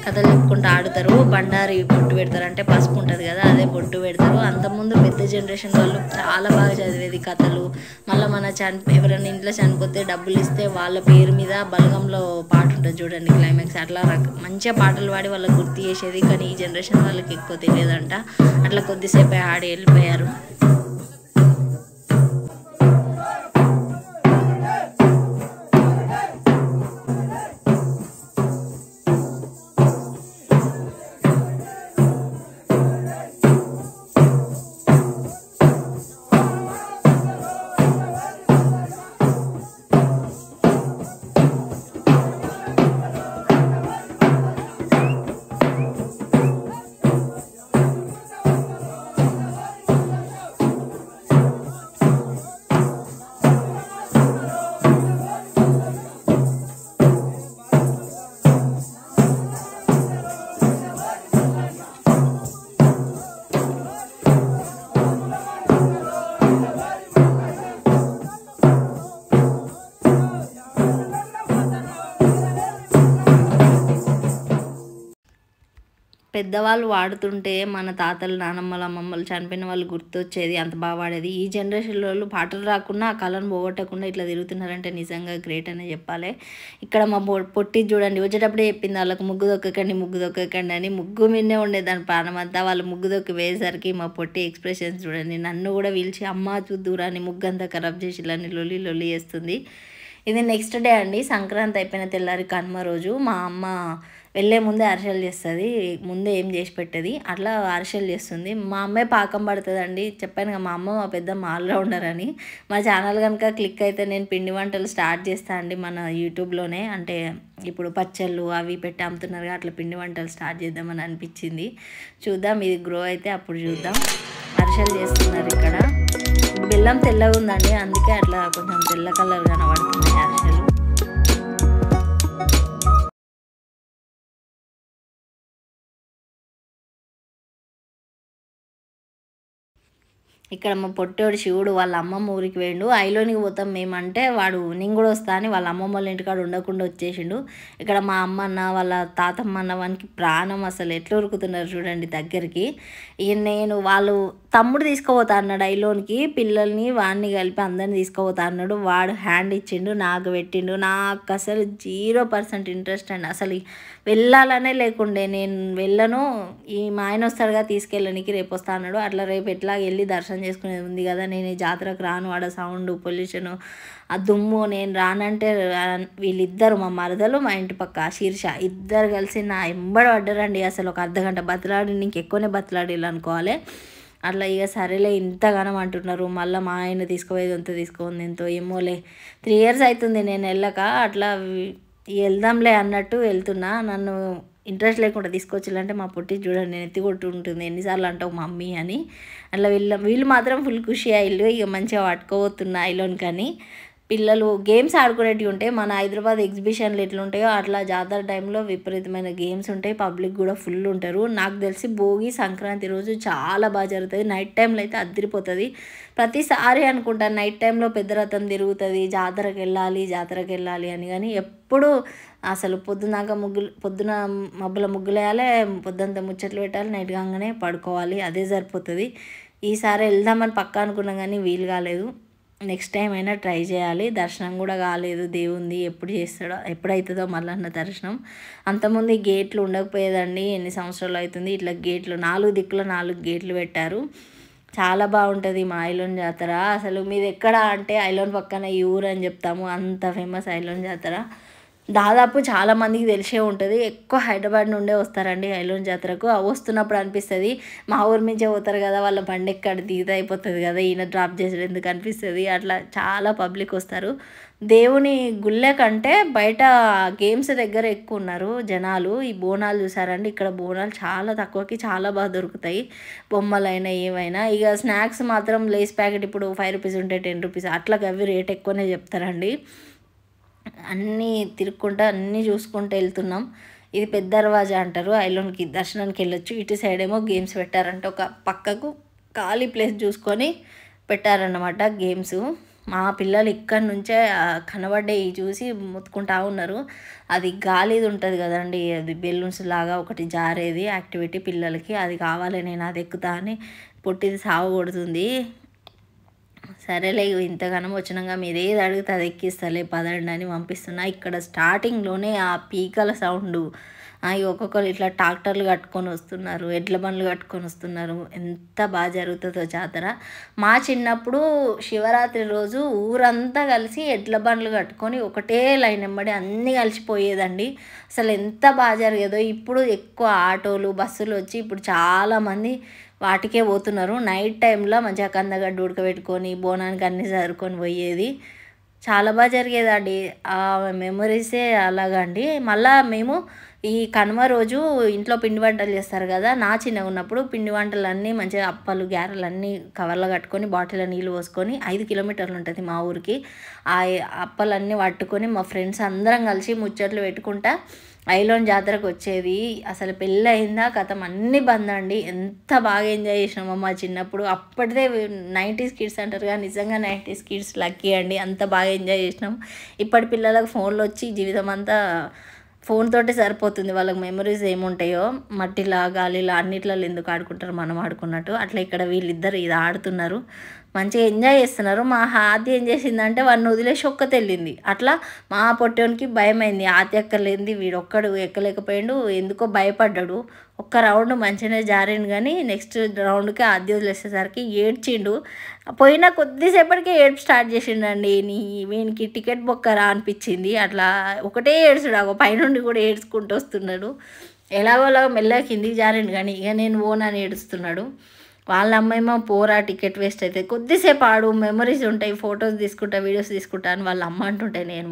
కథలు చెప్పుకుంటూ ఆడుతారు. బండారి బొట్టు పెడతారు, అంటే పసుపు ఉంటుంది కదా, అదే బొట్టు పెడతారు. అంతకుముందు పెద్ద జనరేషన్ వాళ్ళు చాలా బాగా చదివేది కథలు. మళ్ళీ మన ఎవరైనా ఇంట్లో చనిపోతే డబ్బులు ఇస్తే వాళ్ళ పేరు మీద బలగంలో పాట ఉంటుంది చూడండి, క్లైమాక్స్. అట్లా మంచిగా పాటలు పాడి వాళ్ళకి గుర్తు చేసేది. కానీ ఈ జనరేషన్ వాళ్ళకి ఎక్కువ తెలియదంట. అట్లా కొద్దిసేపు ఆడి వెళ్ళిపోయారు. పెద్దవాళ్ళు వాడుతుంటే మన తాతలు, నానమ్మలు, అమ్మమ్మలు చనిపోయిన వాళ్ళు గుర్తొచ్చేది, అంత బాగా వాడేది. ఈ జనరేషన్ వాళ్ళు పాటలు రాకుండా ఆ కళను పోగొట్టకుండా ఇట్లా తిరుగుతున్నారంటే నిజంగా గ్రేట్ అనే చెప్పాలి. ఇక్కడ మా పొట్టి చూడండి, వచ్చేటప్పుడే చెప్పింది వాళ్ళకి ముగ్గు దొక్కకండి అని. ముగ్గు మీదనే ఉండేది దాని ప్రాణం అంతా. వాళ్ళు ముగ్గు దొక్కి వేసేసరికి మా పొట్టి ఎక్స్ప్రెషన్స్ చూడండి. నన్ను కూడా పిలిచి అమ్మ చూద్దురా అని ముగ్గు అంతా ఖరాబ్ చేసి ఇలా లొల్లి చేస్తుంది. ఇది నెక్స్ట్ డే అండి, సంక్రాంతి అయిపోయిన తెల్లారి కనుమ రోజు మా అమ్మ వెళ్ళే ముందే అరిసెలు చేస్తుంది, ముందే ఏం చేసి పెట్టేది, అట్లా అరిసెలు చేస్తుంది. మా అమ్మే పాకం పడుతుందండి. చెప్పాను కదా మా అమ్మ మా పెద్దమ్మ ఆల్రౌండర్ అని. మా ఛానల్ కనుక క్లిక్ అయితే నేను పిండి వంటలు స్టార్ట్ చేస్తాను అండి మన యూట్యూబ్లోనే. అంటే ఇప్పుడు పచ్చళ్ళు అవి పెట్టి అమ్ముతున్నారు, అట్లా పిండి వంటలు స్టార్ట్ చేద్దామని అనిపించింది. చూద్దాం, ఇది గ్రో అయితే అప్పుడు చూద్దాం. అరిసెలు చేస్తున్నారు ఇక్కడ. బెల్లం తెల్లగా ఉందండి, అందుకే అట్లా కొంచెం తెల్ల కలర్ కనబడుతున్నాయి అరిసెలు. ఇక్కడ మా పొట్టోడు శివుడు వాళ్ళ అమ్మమ్మ ఊరికి వేయండు. ఐలోనికి పోతాం మేమంటే వాడు నేను కూడా వస్తా అని వాళ్ళ అమ్మమ్మ వాళ్ళ ఇంటికాడ ఉండకుండా వచ్చేసిండు. ఇక్కడ మా అమ్మ అన్న వాళ్ళ తాతమ్మ అన్న వానికి ప్రాణం, అసలు ఎట్లా ఉరుకుతున్నారు చూడండి దగ్గరికి. నేను వాళ్ళు తమ్ముడు తీసుకుపోతా అన్నాడు ఐలోనికి, పిల్లల్ని వాడిని కలిపి అందరిని తీసుకుపోతా అన్నాడు. వాడు హ్యాండ్ ఇచ్చిండు, నాకు పెట్టిండు. నాకు అసలు 0% ఇంట్రెస్ట్ అండి, అసలు వెళ్ళాలనే లేకుండే. నేను వెళ్ళను, ఈ మా ఆయన వస్తాడుగా తీసుకెళ్ళడానికి, రేపు వస్తా అన్నాడు. అట్లా రేపు ఎట్లా వెళ్ళి దర్శనం చేసుకునేది ఉంది కదా, నేను ఈ జాతరకు రాను, ఆడ సౌండ్ పొల్యూషను ఆ దుమ్ము, నేను రానంటే వీళ్ళిద్దరు మా మరదలు మా ఇంటి పక్క శీర్ష ఇద్దరు కలిసి నా ఎంబడి పడ్డారండి. అసలు ఒక అర్ధగంట బతలాడి, ఇంకెక్కువనే బతలాడిల్లు అనుకోవాలి. అట్లా ఇక సరేలే ఇంతగానం అంటున్నారు, మళ్ళీ మా ఆయన తీసుకుపోయేది ఎంత తీసుకోంది ఎంతో ఏమోలే. 3 years అవుతుంది నేను వెళ్ళక. అట్లా వెళ్దాంలే అన్నట్టు వెళ్తున్నా. నన్ను ఇంట్రెస్ట్ లేకుండా తీసుకొచ్చాలంటే మా పుట్టి చూడండి నేను ఎత్తికొట్టు ఉంటుంది, ఎన్నిసార్లు అంటావు మమ్మీ అని. అట్లా వీళ్ళు మాత్రం ఫుల్ ఖుషి అయ్యిళ్ళు. ఇక మంచిగా పట్టుకోబోతున్నా ఐలోన్. కానీ పిల్లలు గేమ్స్ ఆడుకునేటివి ఉంటాయి. మన హైదరాబాద్ ఎగ్జిబిషన్లు ఎట్లా ఉంటాయో అట్లా జాతర టైంలో విపరీతమైన గేమ్స్ ఉంటాయి. పబ్లిక్ కూడా ఫుల్ ఉంటారు. నాకు తెలిసి భోగి సంక్రాంతి రోజు చాలా బాగా జరుగుతుంది. నైట్ టైంలో అయితే అదిరిపోతుంది. ప్రతిసారి అనుకుంటాను నైట్ టైంలో పెద్ద రథం తిరుగుతుంది, జాతరకు వెళ్ళాలి అని. కానీ ఎప్పుడు అసలు పొద్దున మబ్బుల ముగ్గులు వేయాలి, పొద్దుంతా ముచ్చట్లు పెట్టాలి, నైట్ కాగానే పడుకోవాలి, అదే సరిపోతుంది. ఈసారి వెళ్దామని పక్కా అనుకున్నాం కానీ వీలు కాలేదు. నెక్స్ట్ టైం అయినా ట్రై చేయాలి. దర్శనం కూడా కాలేదు దేవుంది, ఎప్పుడవుతుందో మళ్ళీ అన్న దర్శనం. అంతకుముందు ఈ గేట్లు ఉండకపోయేదండి, ఎన్ని సంవత్సరాలు అవుతుంది. ఇట్లా గేట్లు 4 దిక్కుల 4 గేట్లు పెట్టారు. చాలా బాగుంటుంది మా ఐలోన్ జాతర. అసలు మీది ఎక్కడ అంటే ఐలోన్ పక్కన ఈ ఊరు అని చెప్తాము, అంత ఫేమస్ ఐలోన్ జాతర. దాదాపు చాలామందికి తెలిసే ఉంటుంది. ఎక్కువ హైదరాబాద్ నుండే వస్తారండి ఐలోన్ జాతరకు. వస్తున్నప్పుడు అనిపిస్తుంది మా ఊరి నుంచే పోతారు కదా, వాళ్ళ బండి ఎక్కడ దిగుతా అయిపోతుంది కదా, ఈయన డ్రాప్ చేసేది ఎందుకు అనిపిస్తుంది. అట్లా చాలా పబ్లిక్ వస్తారు. దేవుని గుళ్ళ కంటే బయట గేమ్స్ దగ్గర ఎక్కువ ఉన్నారు జనాలు. ఈ బోనాలు చూసారండి, ఇక్కడ బోనాలు చాలా తక్కువకి చాలా బాగా దొరుకుతాయి, బొమ్మలైనా ఏమైనా. ఇక స్నాక్స్ మాత్రం లేస్ ప్యాకెట్ ఇప్పుడు 5 రూపీస్ ఉంటే 10 రూపీస్ అట్లా అవి రేట్ ఎక్కువనే చెప్తారండి. అన్నీ తిరుక్కుంటూ అన్నీ చూసుకుంటూ వెళ్తున్నాం. ఇది పెద్ద దర్వాజా అంటారు, ఐలోన్కి దర్శనానికి వెళ్ళొచ్చు. ఇటు సైడ్ ఏమో గేమ్స్ పెట్టారంటే ఒక పక్కకు ఖాళీ ప్లేస్ చూసుకొని పెట్టారన్నమాట గేమ్స్. మా పిల్లలు ఇక్కడి నుంచే కనబడ్డాయి చూసి మొత్తుకుంటా ఉన్నారు. అది గాలిది ఉంటుంది కదండి, అది బెలూన్స్ లాగా ఒకటి జారేది యాక్టివిటీ పిల్లలకి, అది కావాలి, నేను అది ఎక్కుతా అని పొట్టిది సాగు కొడుతుంది. సరేలే ఇంతగానం వచ్చినాక మీరు ఏది అడిగితే అది ఎక్కిస్తలే పదండి అని పంపిస్తున్నా. ఇక్కడ స్టార్టింగ్లోనే ఆ పీకల సౌండు, ఒక్కొక్కరు ఇట్లా ట్రాక్టర్లు కట్టుకొని వస్తున్నారు, ఎడ్ల బండ్లు కట్టుకొని వస్తున్నారు. ఎంత బాగా జరుగుతుందో జాతర. మా చిన్నప్పుడు శివరాత్రి రోజు ఊరంతా కలిసి ఎడ్ల బండ్లు కట్టుకొని ఒకటే లైన్ వెంబడి అన్నీ కలిసిపోయేదండి. అసలు ఎంత బాగా జరిగేదో. ఇప్పుడు ఎక్కువ ఆటోలు బస్సులు వచ్చి ఇప్పుడు చాలామంది వాటికే పోతున్నారు. నైట్ టైంలో మంచిగా కందగడ్డ ఉడకబెట్టుకొని బోనానికి అన్నీ సరుకొని పోయేది. చాలా బాగా జరిగేదండి. ఆ మెమరీసే అలాగండి. మళ్ళీ మేము ఈ కనుమ రోజు ఇంట్లో పిండి వంటలు చేస్తారు కదా, నా చిన్నగా ఉన్నప్పుడు పిండి వంటలన్నీ మంచిగా అప్పలు గ్యారెలు అన్నీ కవర్లో కట్టుకొని బాటిల్లో నీళ్ళు పోసుకొని 5 కిలోమీటర్లు ఉంటుంది మా ఊరికి. ఆ అప్పలన్నీ పట్టుకొని మా ఫ్రెండ్స్ అందరం కలిసి ముచ్చట్లు పెట్టుకుంటా ఐలోన్ జాతరకు వచ్చేది. అసలు పెళ్ళి అయిందా కథం అన్నీ బంద్ అండి. ఎంత బాగా ఎంజాయ్ చేసినామో మా చిన్నప్పుడు. అప్పటిదే 90s కిడ్స్ అంటారుగా, నిజంగా 90s కిడ్స్ లక్కీ అండి, అంత బాగా ఎంజాయ్ చేసినాం. ఇప్పటి పిల్లలకు ఫోన్లు వచ్చి జీవితం అంతా ఫోన్ తోటి సరిపోతుంది. వాళ్ళకి మెమరీస్ ఏముంటాయో మట్టిలా గాలిలా అన్నిట్లలో ఎందుకు ఆడుకుంటారు మనం ఆడుకున్నట్టు. అట్లా ఇక్కడ వీళ్ళిద్దరు ఇది ఆడుతున్నారు. మంచిగా ఎంజాయ్ చేస్తున్నారు. మా హాతి ఏం చేసిందంటే వాడిని వదిలేసి ఒక్కతే వెళ్ళింది. అట్లా మా పొట్టోనికి భయమైంది, హాతి ఎక్కలేంది వీడొక్కడు ఎక్కలేకపోయాడు, ఎందుకో భయపడ్డాడు. ఒక్క రౌండ్ మంచిగానే జారిండు కానీ నెక్స్ట్ రౌండ్కి ఆది వదిలేసేసరికి ఏడ్చిండు. పోయిన కొద్దిసేపటికే ఏడుపు స్టార్ట్ చేసిండండి. వీనికి టికెట్ బొక్కరా అనిపించింది. అట్లా ఒకటే ఏడుచుడు, పైనుండి కూడా ఏడ్చుకుంటూ వస్తున్నాడు. ఎలాగోలాగో మెల్లగా కిందికి జారిండు కానీ ఇక నేను ఓనని ఏడుస్తున్నాడు. వాళ్ళ అమ్మేమో పోరా టికెట్ వేస్ట్ అవుతుంది, కొద్దిసేపు ఆడు మెమరీస్ ఉంటాయి, ఫొటోస్ తీసుకుంటా వీడియోస్ తీసుకుంటా అని వాళ్ళ అమ్మ అంటుంటే నేను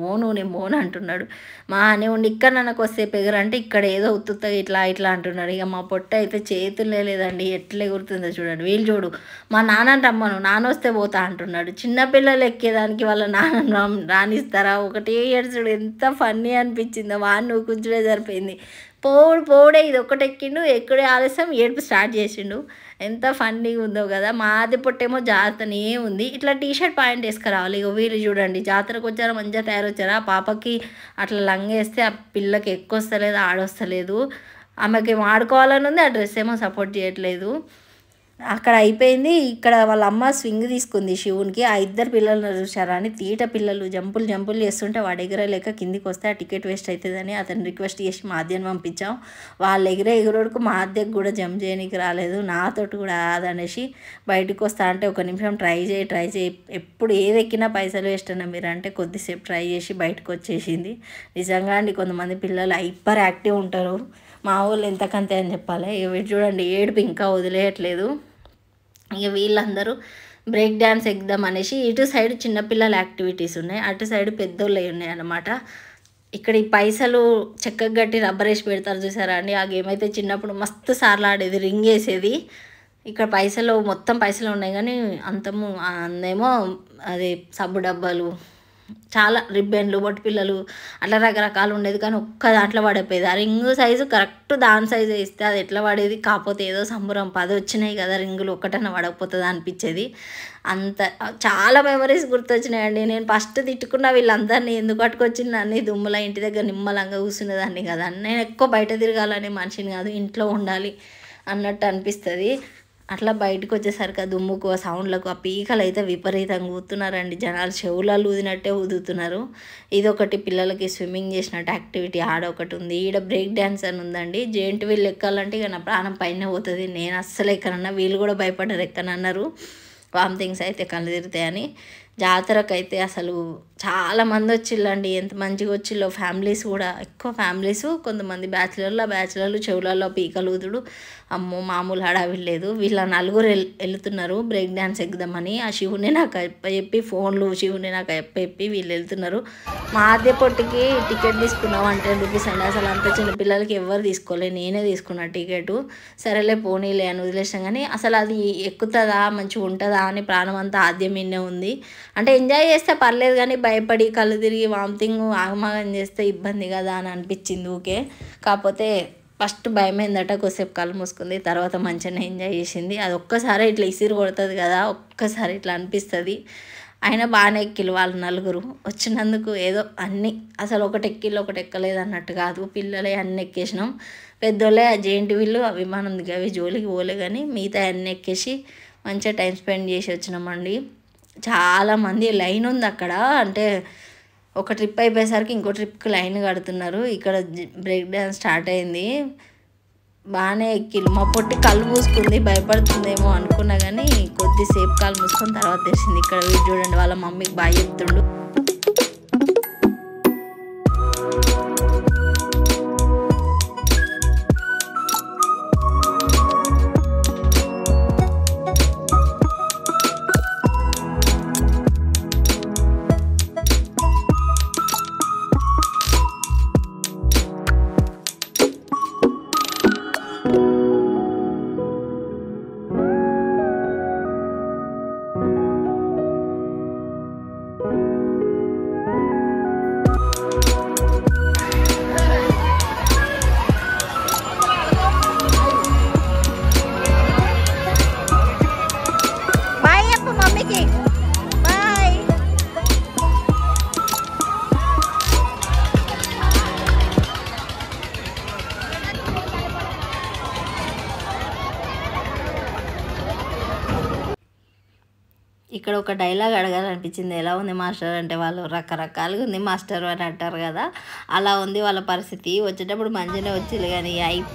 మోను అంటున్నాడు. మా అని ఉండి ఇక్కడ నాకు వస్తేపు ఎగరంటే ఇక్కడ ఏదో ఉత్తుగా ఇట్లా ఇట్లా అంటున్నాడు. ఇక మా పొట్ట అయితే చేతులే లేదండి, ఎట్లా ఎగురుతుందో చూడండి. వీళ్ళు చూడు మా నాన్నని రమ్మను, నాన్న వస్తే పోతా అంటున్నాడు. చిన్నపిల్లలు ఎక్కేదానికి వాళ్ళ నాన్న రానిస్తారా? ఒకటే ఏడ్చుడు, ఎంత ఫన్నీ అనిపించిందో. వాడిని కూర్చునే సరిపోయింది. పోడే ఇది ఒకటి ఎక్కిండు, ఎక్కడే ఆలస్యం ఏడుపు స్టార్ట్ చేసిండు. ఎంత ఫన్నీగా ఉందో కదా. మా ఆది పొట్టేమో జాగ్రత్తనే ఉంది. ఇట్లా టీషర్ట్ పాయింట్ వేసుకురావాలి. ఇక వీళ్ళు చూడండి జాతరకు వచ్చారా, మంచిగా తయారొచ్చారా. ఆ పాపకి అట్లా లంగేస్తే ఆ పిల్లకి ఎక్కువ వస్తలేదు, ఆడొస్తలేదు. ఆమెకి ఏమో ఆడుకోవాలని ఉంది, ఆ డ్రెస్ ఏమో సపోర్ట్ చేయట్లేదు. అక్కడ అయిపోయింది. ఇక్కడ వాళ్ళ అమ్మ స్వింగ్ తీసుకుంది శివునికి. ఆ ఇద్దరు పిల్లలను చూసారా అని తీట పిల్లలు జంపులు చేస్తుంటే వాడు ఎగరలేక కిందికి వస్తే ఆ టికెట్ వేస్ట్ అవుతుందని అతను రిక్వెస్ట్ చేసి మా అద్దెని పంపించాం. వాళ్ళు ఎగురోడుకు మా అద్దెకి కూడా జంప్ చేయడానికి రాలేదు, నాతోటి కూడా రాదనేసి బయటకు వస్తా అంటే ఒక నిమిషం ట్రై చేయి ఎప్పుడు ఏది ఎక్కినా పైసలు వేస్ట్ అన్న మీరు అంటే కొద్దిసేపు ట్రై చేసి బయటకు వచ్చేసింది. నిజంగా అండి కొంతమంది పిల్లలు హైపర్ యాక్టివ్ ఉంటారు. మా వాళ్ళు ఎంతకంతే అని చెప్పాలి. ఇక చూడండి ఏడుపు ఇంకా వదిలేయట్లేదు. ఇక వీళ్ళందరూ బ్రేక్ డ్యాన్స్ ఎగ్దాం అనేసి ఇటు సైడ్ చిన్నపిల్లల యాక్టివిటీస్ ఉన్నాయి, అటు సైడ్ పెద్దోళ్ళవి ఉన్నాయి అన్నమాట. ఇక్కడ ఈ పైసలు చెక్కకు గట్టి రబ్బర్ వేసి పెడతారు చూసారా అండి. ఆ గేమ్ అయితే చిన్నప్పుడు మస్తు సార్లు ఆడేది, రింగ్ వేసేది. ఇక్కడ మొత్తం పైసలు ఉన్నాయి కానీ అందేమో అది సబ్బు డబ్బాలు, చాలా రిబ్బన్లు, బొట్టు పిల్లలు అట్లా రకరకాలు ఉండేది. కానీ ఒక్క దాంట్లో పడిపోయేది. ఆ రింగు సైజు కరెక్ట్ దాని సైజు ఇస్తే అది ఎట్లా పడేది. కాకపోతే ఏదో సంబరం 10 వచ్చినాయి కదా రింగులు, ఒక్కటన్నా పడకపోతుంది అనిపించేది. చాలా మెమరీస్ గుర్తొచ్చినాయండి. నేను ఫస్ట్ తిట్టుకున్న వీళ్ళందరినీ ఎందుకు పట్టుకొచ్చింది అన్నీ దుమ్ముల ఇంటి దగ్గర నిమ్మలంగా కూర్చునేదాన్ని కదా. నేను ఎక్కువ బయట తిరగాలనే మనిషిని కాదు, ఇంట్లో ఉండాలి అన్నట్టు అనిపిస్తుంది. అట్లా బయటకు వచ్చేసరికి ఆ దుమ్ముకు, ఆ సౌండ్లకు, ఆ పీకలు అయితే విపరీతంగా ఊతున్నారండి. జనాలు చెవులలో ఊదినట్టే ఊదుతున్నారు. ఇదొకటి పిల్లలకి స్విమ్మింగ్ చేసినట్టు యాక్టివిటీ ఆడొకటి ఉంది. ఈడ బ్రేక్ డ్యాన్స్ అని ఉందండి. జెయింట్ వీల్ ఎక్కాలంటే ఇక నా ప్రాణం పైన పోతుంది. నేను అస్సలు ఎక్కనన్నా, వీళ్ళు కూడా భయపడ్డారు ఎక్కనన్నారు. వామిటింగ్స్ అయితే కళ్ళు తిరుగుతాయని. జాతరకు అయితే అసలు చాలామంది వచ్చిళ్ళండి. ఎంత మంచిగా వచ్చిల్లో. ఫ్యామిలీస్ కూడా ఎక్కువ ఫ్యామిలీస్, కొంతమంది బ్యాచిలర్లు చెవులలో పీకలు ఊదుడు. అమ్మో మామూలు హడావిడి లేదు. వీళ్ళ నలుగురు వెళ్తున్నారు బ్రేక్ డ్యాన్స్ ఎగ్దామని. ఆ శివుని నాకు చెప్పి శివుని నాకు చెప్పి వీళ్ళు వెళ్తున్నారు. మా ఆద్య పొట్టికి టికెట్ తీసుకున్నాం 110 రూపీస్ అండి. అసలు అంత చిన్న పిల్లలకి ఎవరు తీసుకోలేదు, నేనే తీసుకున్నా టికెట్. సరేలే పోనీలే అని వదిలేసాం. కానీ అసలు అది ఎక్కుతుందా, మంచిగా ఉంటుందా అని ప్రాణం అంతా ఆద్యమీనే ఉంది. అంటే ఎంజాయ్ చేస్తే పర్లేదు కానీ భయపడి కళ్ళు తిరిగి వామిటింగ్ ఆగమాగం చేస్తే ఇబ్బంది కదా అని అనిపించింది ఊకే. కాకపోతే ఫస్ట్ భయమైందట, కొద్దిసేపు కళ్ళు మూసుకుంది, తర్వాత మంచిగానే ఎంజాయ్ చేసింది. అది ఒక్కసారి ఇట్లా ఇసిరు కొడుతుంది కదా, ఒక్కసారి ఇట్లా అనిపిస్తుంది. అయినా బాగానే ఎక్కిలు వాళ్ళు నలుగురు వచ్చినందుకు. ఏదో అన్నీ అసలు ఒకటి ఎక్కిళ్ళు ఒకటి ఎక్కలేదు అన్నట్టు కాదు, పిల్లలే అన్నీ ఎక్కేసినాం. పెద్దోళ్ళే ఆ జెయింట్ వీళ్ళు విమానం దిగి అవి జోలికి పోలే కానీ మిగతా అన్నీ ఎక్కేసి మంచిగా టైం స్పెండ్ చేసి వచ్చినామండి. చాలామంది లైన్ ఉంది అక్కడ. అంటే ఒక ట్రిప్ అయిపోయేసరికి ఇంకో ట్రిప్కి లైన్ కడుతున్నారు. ఇక్కడ బ్రేక్ డ్యాన్స్ స్టార్ట్ అయింది. బాగానే ఎక్కిళ్ళు. మా పొట్టి కళ్ళు మూసుకుంది, భయపడుతుందేమో అనుకున్నా కానీ కొద్దిసేపు కళ్ళు మూసుకొని తర్వాత తెలిసింది. ఇక్కడ వీడు చూడండి వాళ్ళ మమ్మీకి బాగా చెప్తుండు. ఇక్కడ ఒక డైలాగ్ అడగాలనిపించింది, ఎలా ఉంది మాస్టర్ అంటే వాళ్ళు రకరకాలుగా ఉంది మాస్టర్ అని అంటారు కదా, అలా ఉంది వాళ్ళ పరిస్థితి. వచ్చేటప్పుడు మంచిగానే వచ్చింది కానీ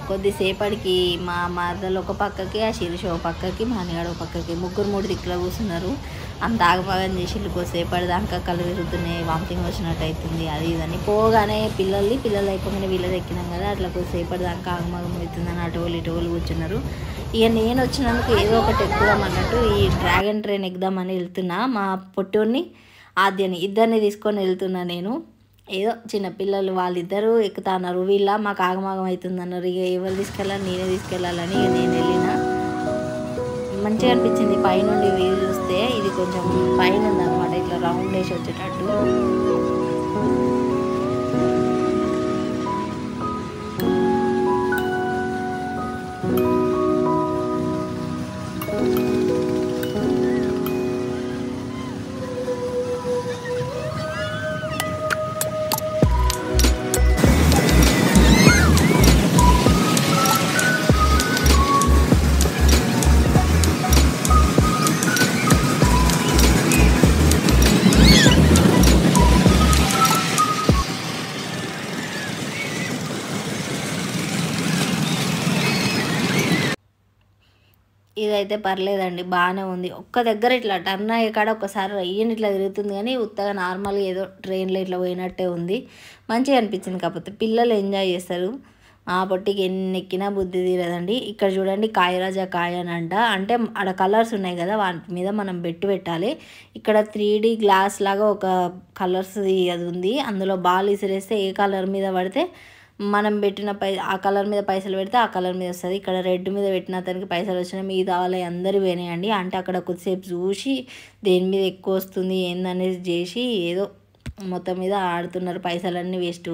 కొద్దిసేపటికి మా మరదలు ఒక పక్కకి, ఆ శిరీష ఒక పక్కకి, మానిగాడు ఒక పక్కకి, ముగ్గురు మూడు దిక్కులో కూర్చున్నారు. అంత ఆగపాగం చేసి కొద్దిసేపటి దాకా కళ్ళు తిరుగుతున్నాయి, వామిటింగ్ వచ్చినట్టు అవుతుంది, అది ఇదని. పోగానే పిల్లలు అయిపోగానే వీళ్ళది ఎక్కినాం కదా, అట్లా కొద్దిసేపటి దాకా ఆగమాగం అవుతుందని అటోళ్ళు ఇటోళ్ళు కూర్చున్నారు. ఇక నేను వచ్చినందుకు ఏదో ఒకటి ఎక్కుదాం అన్నట్టు ఈ డ్రాగన్ ట్రైన్ ఎక్కుదామని వెళ్తున్నా. మా పొట్టోని ఆద్యని ఇద్దరిని తీసుకొని వెళ్తున్నా నేను. ఏదో చిన్నపిల్లలు వాళ్ళిద్దరూ ఎక్కుతున్నారు, వీళ్ళ మాకు ఆగమాగం అవుతుంది అన్నారు. ఇక ఎవరు తీసుకెళ్ళాలి, నేనే తీసుకెళ్ళాలని ఇక నేను వెళ్ళిన. మంచిగా అనిపించింది పైనుండి వ్యూ చూస్తే. ఇది కొంచెం పైన ఉందన్నమాట, ఇట్లా రౌండ్ వేసి వచ్చేటట్టు. ఇదైతే పర్లేదండి, బాగానే ఉంది. ఒక్క దగ్గర ఇట్లా టర్న్ అయ్యే కాడ ఒకసారి అయ్యని ఇట్లా తిరుగుతుంది కానీ ఉత్తగా నార్మల్గా ఏదో ట్రైన్లో ఇట్లా పోయినట్టే ఉంది. మంచిగా అనిపించింది. కాకపోతే పిల్లలు ఎంజాయ్ చేస్తారు. ఆ పొట్టికి ఎన్ని ఎక్కినా బుద్ధి తీరదండి. ఇక్కడ చూడండి కాయరాజా కాయ అని అంటే ఆడ కలర్స్ ఉన్నాయి కదా, వాటి మీద మనం పెట్టాలి. ఇక్కడ 3D గ్లాస్ లాగా ఒక కలర్స్ అది ఉంది, అందులో బాల్ విసిరేస్తే ఏ కలర్ మీద పడితే మనం పెట్టిన ఆ కలర్ మీద పైసలు పెడితే ఆ కలర్ మీద వస్తుంది. ఇక్కడ రెడ్ మీద పెట్టిన అతనికి పైసలు వచ్చినాయి, మిగతా వాళ్ళవి అందరూ పోయినాయండి. అంటే అక్కడ కొద్దిసేపు చూసి దేని మీద ఎక్కువ వస్తుంది ఏందనేది చేసి ఏదో మొత్తం మీద ఆడుతున్నారు. పైసలన్నీ వేస్ట్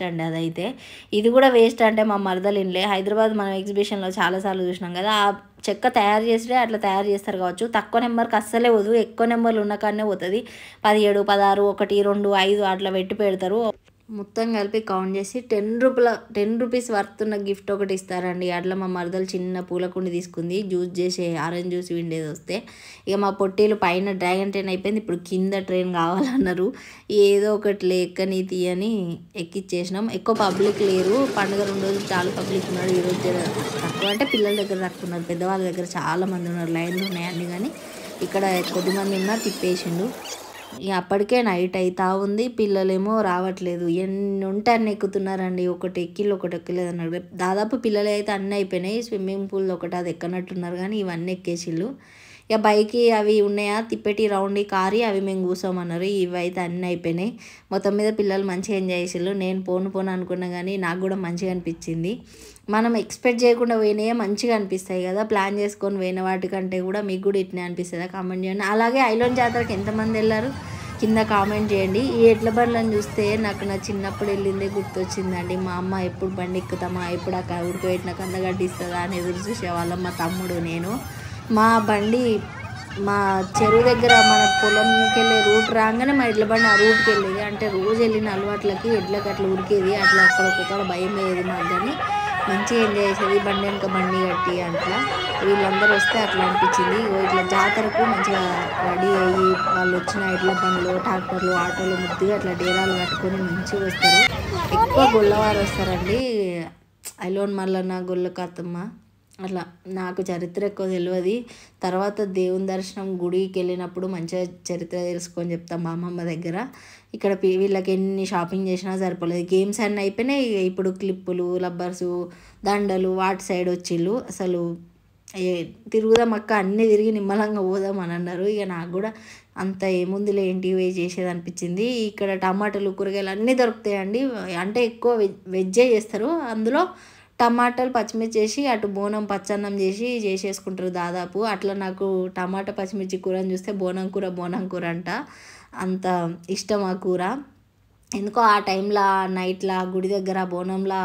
అండి అదైతే. ఇది కూడా వేస్ట్ అంటే మా మరదలు ఇన్లే. హైదరాబాద్ మనం ఎగ్జిబిషన్లో చాలాసార్లు చూసినాం కదా, ఆ చెక్క తయారు చేస్తే అట్లా తయారు చేస్తారు కావచ్చు. తక్కువ నెంబర్కి అస్సలే పోదు, ఎక్కువ నెంబర్లు ఉన్న కాడనే పోతుంది. 17, 16, 1, 2, 5 అట్లా పెడతారు. మొత్తం కలిపి కౌంట్ చేసి 10 రూపీస్ వర్త్ ఉన్న గిఫ్ట్ ఒకటి ఇస్తారండి. అట్లా మా మరదలు చిన్న పూలకుండి తీసుకుంది, జ్యూస్ చేసే ఆరెంజ్ జ్యూస్ విండేది వస్తే. ఇక మా పొట్టేలు పైన డ్రాగన్ ట్రైన్ అయిపోయింది, ఇప్పుడు కింద ట్రైన్ కావాలన్నారు. ఏదో ఒకటి ఎక్కని తీయని ఎక్కిచ్చేసినాం. ఎక్కువ పబ్లిక్ లేరు, పండుగ 2 రోజులు చాలా పబ్లిక్ ఉన్నారు. ఈరోజు తక్కువ అంటే పిల్లల దగ్గర తక్కువ ఉన్నారు, పెద్దవాళ్ళ దగ్గర చాలామంది ఉన్నారు. లైన్లు ఉన్నాయండి కానీ ఇక్కడ కొద్దిమంది ఉన్నారు, తిప్పేసిండు. ఇక అప్పటికే నైట్ అవుతా ఉంది, పిల్లలేమో రావట్లేదు. ఎన్ని ఉంటే అన్నీ ఎక్కుతున్నారండి, ఒకటి ఎక్కలేదు అన్నాడు. దాదాపు పిల్లలు అయితే అన్నీ అయిపోయినాయి. స్విమ్మింగ్ పూల్ ఒకటి అది ఎక్కనట్టున్నారు కానీ ఇవన్నీ ఎక్కేసిళ్ళు. ఇక బైక్ అవి ఉన్నాయా తిప్పేటి రౌండ్ కారి అవి మేము కూర్చోమన్నారు. ఇవి అయితే అన్నీ అయిపోయినాయి. మొత్తం మీద పిల్లలు మంచిగా ఎంజాయ్ చేసిళ్ళు. నేను పోను అనుకున్నా కానీ నాకు కూడా మంచిగా అనిపించింది. మనం ఎక్స్పెక్ట్ చేయకుండా పోయినాయే మంచిగా అనిపిస్తాయి కదా, ప్లాన్ చేసుకొని పోయిన వాటికంటే కూడా మీకు కూడా ఇట్నే అనిపిస్తుందా? కామెంట్ చేయండి. అలాగే ఐలోన్ జాతరకి ఎంతమంది వెళ్ళారు కింద కామెంట్ చేయండి. ఈ ఎడ్ల బండ్లను చూస్తే నాకు నా చిన్నప్పుడు వెళ్ళిందే గుర్తొచ్చిందండి. మా అమ్మ ఎప్పుడు బండి ఎక్కుతామా, ఎప్పుడు అక్కడ ఉడకబెట్టిన కందగడ్డి ఇస్తుందా అని ఎదురు చూసేవాళ్ళం మా తమ్ముడు నేను. మా బండి మా చెరువు దగ్గర మన పొలంకి వెళ్ళే రూట్ రాగానే మా ఎడ్ల బండి ఆ రూట్కి వెళ్ళేది. అంటే రోజు వెళ్ళిన అలవాట్లకి ఎడ్లకి అట్లా ఉరికేది, అట్లా అక్కడొక్కడ భయం వేయేది మాకు. కానీ మంచిగా ఎంజాయ్ చేసేది, బండి వెనక బండి కట్టి అట్లా. వీళ్ళందరూ వస్తే అట్లా అనిపించింది. ఇట్లా జాతరకు మంచిగా రెడీ అయ్యి వాళ్ళు వచ్చిన ఎడ్ల బండ్లు, ట్రాక్టర్లు, ఆటోలు ముద్దుగా అట్లా డేరాలు కట్టుకొని మంచిగా వస్తారు. ఎక్కువ గొల్లవారు వస్తారండి, ఐలోన్ మల్లన్న, గొల్ల కాతమ్మ అట్లా. నాకు చరిత్ర ఎక్కువ తెలియదు. తర్వాత దేవుని దర్శనం గుడికి వెళ్ళినప్పుడు మంచిగా చరిత్ర తెలుసుకొని చెప్తాం మా అమ్మమ్మ దగ్గర. ఇక్కడ వీళ్ళకి ఎన్ని షాపింగ్ చేసినా సరిపోలేదు. గేమ్స్ అన్నీ అయిపోయినాయి. ఇప్పుడు క్లిప్పులు, రబ్బర్సు, దండలు వాటి సైడ్ వచ్చిళ్ళు. అసలు తిరుగుదాం అక్క, అన్నీ తిరిగి నిమ్మలంగా పోదాం అని అన్నారు. ఇక నాకు కూడా అంత ఏముందిలే ఏంటి వే చేసేది అనిపించింది. ఇక్కడ టమాటాలు, కూరగాయలు అన్నీ దొరుకుతాయండి. అంటే ఎక్కువ వెజ్జే చేస్తారు. అందులో టమాటాలు, పచ్చిమిర్చి చేసి అటు బోనం పచ్చన్నం చేసేసుకుంటారు దాదాపు. అట్లా నాకు టమాటా పచ్చిమిర్చి కూరని చూస్తే బోనం కూర అంట, అంత ఇష్టం ఆ కూర. ఎందుకో ఆ టైంలో నైట్లో గుడి దగ్గర బోనంలా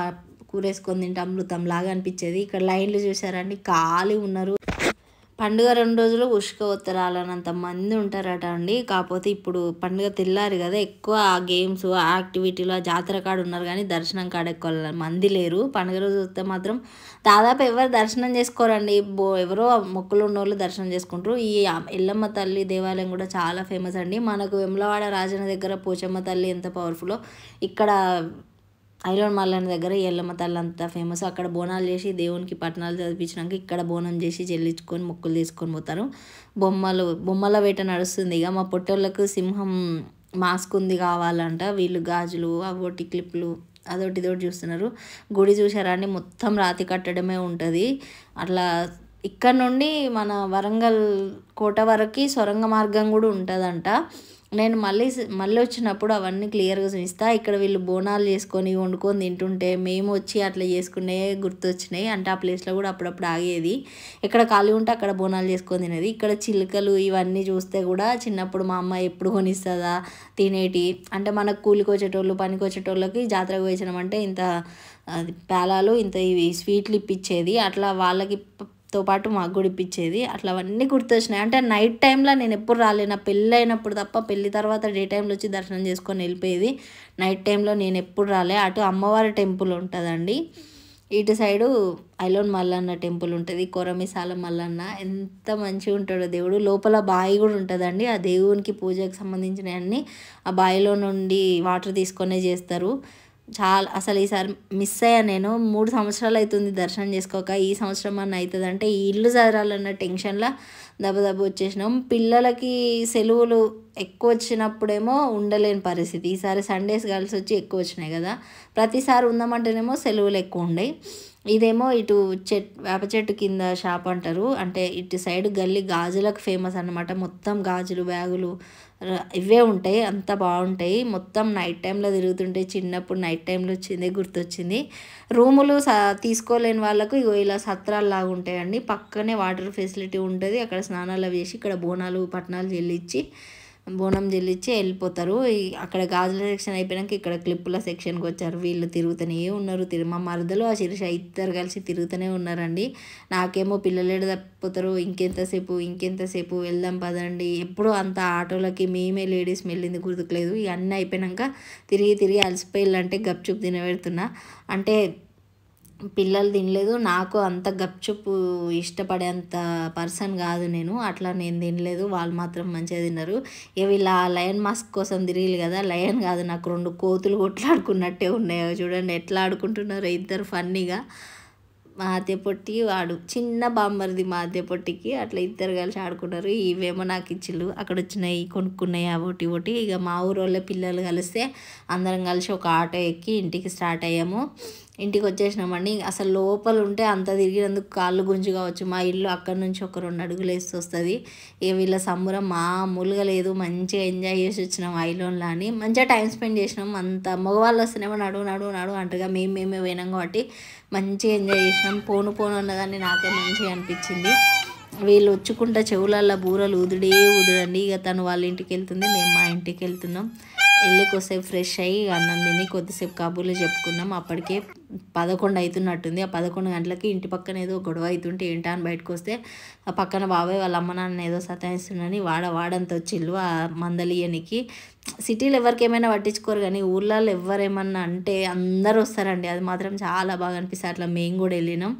కూర వేసుకొని తింటే అమృతం లాగా అనిపించేది. ఇక్కడ లైన్లు చూసారండి, ఖాళీ ఉన్నారు. పండుగ 2 రోజులు ఉష్కవత్తరాలనంత మంది ఉంటారట అండి. కాకపోతే ఇప్పుడు పండుగ తెల్లారి కదా, ఎక్కువ ఆ గేమ్స్, ఆ యాక్టివిటీలు, ఆ జాతర కాడ ఉన్నారు కానీ దర్శనం కాడ ఎక్కువ మంది లేరు. పండుగ రోజు వస్తే మాత్రం దాదాపు ఎవరు దర్శనం చేసుకోరండి. ఎవరో మొక్కులు ఉన్నోళ్ళు దర్శనం చేసుకుంటారు. ఈ ఎల్లమ్మ తల్లి దేవాలయం కూడా చాలా ఫేమస్ అండి. మనకు వెములవాడ రాజన్న దగ్గర పోచమ్మ తల్లి ఎంత పవర్ఫుల్లో, ఇక్కడ ఐలోన్ మల్లన్న దగ్గర ఎల్లమ్మ తల్లి అంత ఫేమస్. అక్కడ బోనాలు చేసి దేవునికి పట్టణాలు చదివించినాక ఇక్కడ బోనం చేసి చెల్లించుకొని మొక్కులు తీసుకొని పోతారు. బొమ్మల వేట నడుస్తుంది. ఇక మా పొట్టోళ్ళకు సింహం మాస్క్ ఉంది కావాలంట. వీళ్ళు గాజులు, అవోటి క్లిప్లు, అదొకటి ఇదొకటి చూస్తున్నారు. గుడి చూసారా అండి, మొత్తం రాతి కట్టడమే ఉంటుంది. అట్లా ఇక్కడ నుండి మన వరంగల్ కోట వరకు సొరంగ మార్గం కూడా ఉంటుందంట. నేను మళ్ళీ వచ్చినప్పుడు అవన్నీ క్లియర్గా చూపిస్తా. ఇక్కడ వీళ్ళు బోనాలు చేసుకొని వండుకొని తింటుంటే మేము వచ్చి అట్లా చేసుకునే గుర్తొచ్చినాయి. అంటే ఆ ప్లేస్లో కూడా అప్పుడప్పుడు ఆగేది. ఇక్కడ ఖాళీ ఉంటే అక్కడ బోనాలు చేసుకొని తినేది. ఇక్కడ చిలుకలు ఇవన్నీ చూస్తే కూడా చిన్నప్పుడు మా అమ్మ ఎప్పుడు కొనిస్తుందా తినేటి. అంటే మనకు కూలికి వచ్చేటోళ్ళు, పనికి వచ్చేటోళ్ళకి జాతరకు వేసినామంటే ఇంత పేలాలు, ఇంత ఇవి స్వీట్లు ఇప్పించేది. అట్లా వాళ్ళకి తో పాటు మాకు కూడా ఇప్పించేది. అట్లా అవన్నీ గుర్తొచ్చినాయి. అంటే నైట్ టైంలో నేను ఎప్పుడు రాలే, నా పెళ్ళి అయినప్పుడు తప్ప. పెళ్ళి తర్వాత డే టైంలో వచ్చి దర్శనం చేసుకొని వెళ్ళిపోయేది. నైట్ టైంలో నేను ఎప్పుడు రాలే. అటు అమ్మవారి టెంపుల్ ఉంటుందండి, ఇటు సైడు ఐలోన్ మల్లన్న టెంపుల్ ఉంటుంది. కొరమిసాల మల్లన్న ఎంత మంచిగా ఉంటాడో దేవుడు. లోపల బావి కూడా ఉంటుందండి. ఆ దేవునికి పూజకు సంబంధించినవన్నీ ఆ బావిలో నుండి వాటర్ తీసుకొనే చేస్తారు. చాలా అసలు ఈసారి మిస్ అయ్యా నేను. 3 సంవత్సరాలు అవుతుంది దర్శనం చేసుకోక. ఈ సంవత్సరం అన్న అవుతుంది అంటే ఈ ఇల్లు చదరాలన్న టెన్షన్లో దెబ్బ వచ్చేసినాం. పిల్లలకి సెలవులు ఎక్కువ వచ్చినప్పుడేమో ఉండలేని పరిస్థితి. ఈసారి సండేస్ కలిసి వచ్చి ఎక్కువ వచ్చినాయి కదా. ప్రతిసారి ఉందామంటేనేమో సెలవులు ఎక్కువ ఉండయి. ఇదేమో ఇటు వేప చెట్టు కింద షాప్ అంటారు. అంటే ఇటు సైడ్ గల్లీ గాజులకు ఫేమస్ అన్నమాట. మొత్తం గాజులు, బ్యాగులు ఇవే ఉంటాయి. అంత బాగుంటాయి. మొత్తం నైట్ టైంలో తిరుగుతుంటే చిన్నప్పుడు నైట్ టైంలో వచ్చింది గుర్తొచ్చింది. రూములు తీసుకోలేని వాళ్ళకు ఇగో ఇలా సత్రాలు లాగా ఉంటాయండి. పక్కనే వాటర్ ఫెసిలిటీ ఉంటుంది. అక్కడ స్నానాలు వేసి ఇక్కడ పట్టణాలు బోనం చెల్లించి వెళ్ళిపోతారు. అక్కడ గాజుల సెక్షన్ అయిపోయాక ఇక్కడ క్లిప్పుల సెక్షన్కి వచ్చారు. వీళ్ళు తిరుగుతూనే ఉన్నారు. మా మరదలు ఆ శిరీష ఇద్దరు కలిసి తిరుగుతూనే ఉన్నారండి. నాకేమో పిల్లలేడు తప్పిపోతారు, ఇంకెంతసేపు వెళ్దాం పదండి. ఎప్పుడు అంత ఆటోలకి మేమే లేడీస్ వెళ్ళింది గుర్తుకులేదు. ఇవన్నీ అయిపోయాక తిరిగి అలసిపోయిల్లంటే గప్చుప్ తినబెడుతున్నా. అంటే పిల్లలు తినలేదు. నాకు అంత గప్చుప్ ఇష్టపడేంత పర్సన్ కాదు నేను. అట్లా నేను తినలేదు. వాళ్ళు మాత్రం మంచిగా తిన్నారు. ఇక వీళ్ళ లయన్ మాస్క్ కోసం తిరిగి కదా, లయన్ కాదు నాకు 2 కోతులు కొట్లాడుకున్నట్టే ఉన్నాయో చూడండి ఎట్లా ఆడుకుంటున్నారో ఇద్దరు ఫన్నీగా. మా అద్దె పొట్టి వాడు చిన్న బామ్మరిది మా అద్దె పొట్టికి అట్లా ఇద్దరు కలిసి ఆడుకున్నారు. ఇవేమో నాకు ఇచ్చిళ్ళు, అక్కడ వచ్చినాయి కొనుక్కున్నాయి ఒకటి. ఇక మా ఊరోళ్ళ పిల్లలు కలిస్తే అందరం కలిసి ఒక ఆటో ఎక్కి ఇంటికి స్టార్ట్ అయ్యాము. ఇంటికి వచ్చేసినామండి. అసలు లోపల ఉంటే అంత తిరిగినందుకు కాళ్ళు గుంజు కావచ్చు. మా ఇల్లు అక్కడ నుంచి ఒక 2 అడుగులు వేసి వస్తుంది. ఇక వీళ్ళ సంబరం మామూలుగా లేదు. మంచిగా ఎంజాయ్ చేసి వచ్చినాం ఐలోన్లో అని. మంచిగా టైం స్పెండ్ చేసినాం. అంత మగవాళ్ళు వస్తేనేమో నడు అంటగా మేమే పోయినాం కాబట్టి మంచిగా ఎంజాయ్ చేసినాం. పోను అన్నదాన్ని నాకే మంచిగా అనిపించింది. వీళ్ళు వచ్చుకుంటా చెవులల్లో బూరలు ఊదుడండి. ఇక తను వాళ్ళ ఇంటికి వెళ్తుంది, మేము మా ఇంటికి వెళ్తున్నాం. వెళ్ళి కొద్దిసేపు ఫ్రెష్ అయ్యి అన్నం తిని కొద్దిసేపు కబుర్లు చెప్పుకున్నాం. అప్పటికే 11 అవుతున్నట్టుంది. ఆ 11 గంటలకి ఇంటి పక్కన ఏదో గొడవ అవుతుంటే ఏంటా అని బయటకు వస్తే ఆ పక్కన బాబాయ్ వాళ్ళ అమ్మ నాన్న ఏదో సతాయిస్తున్నాని వాడంతా వచ్చిళ్ళు ఆ మందలియనికి. సిటీలో ఎవరికి ఏమైనా పట్టించుకోరు కానీ ఊర్లలో ఎవరేమన్నా అంటే అందరూ వస్తారండి. అది మాత్రం చాలా బాగా అనిపిస్తుంది. అట్లా మేము కూడా వెళ్ళినాం.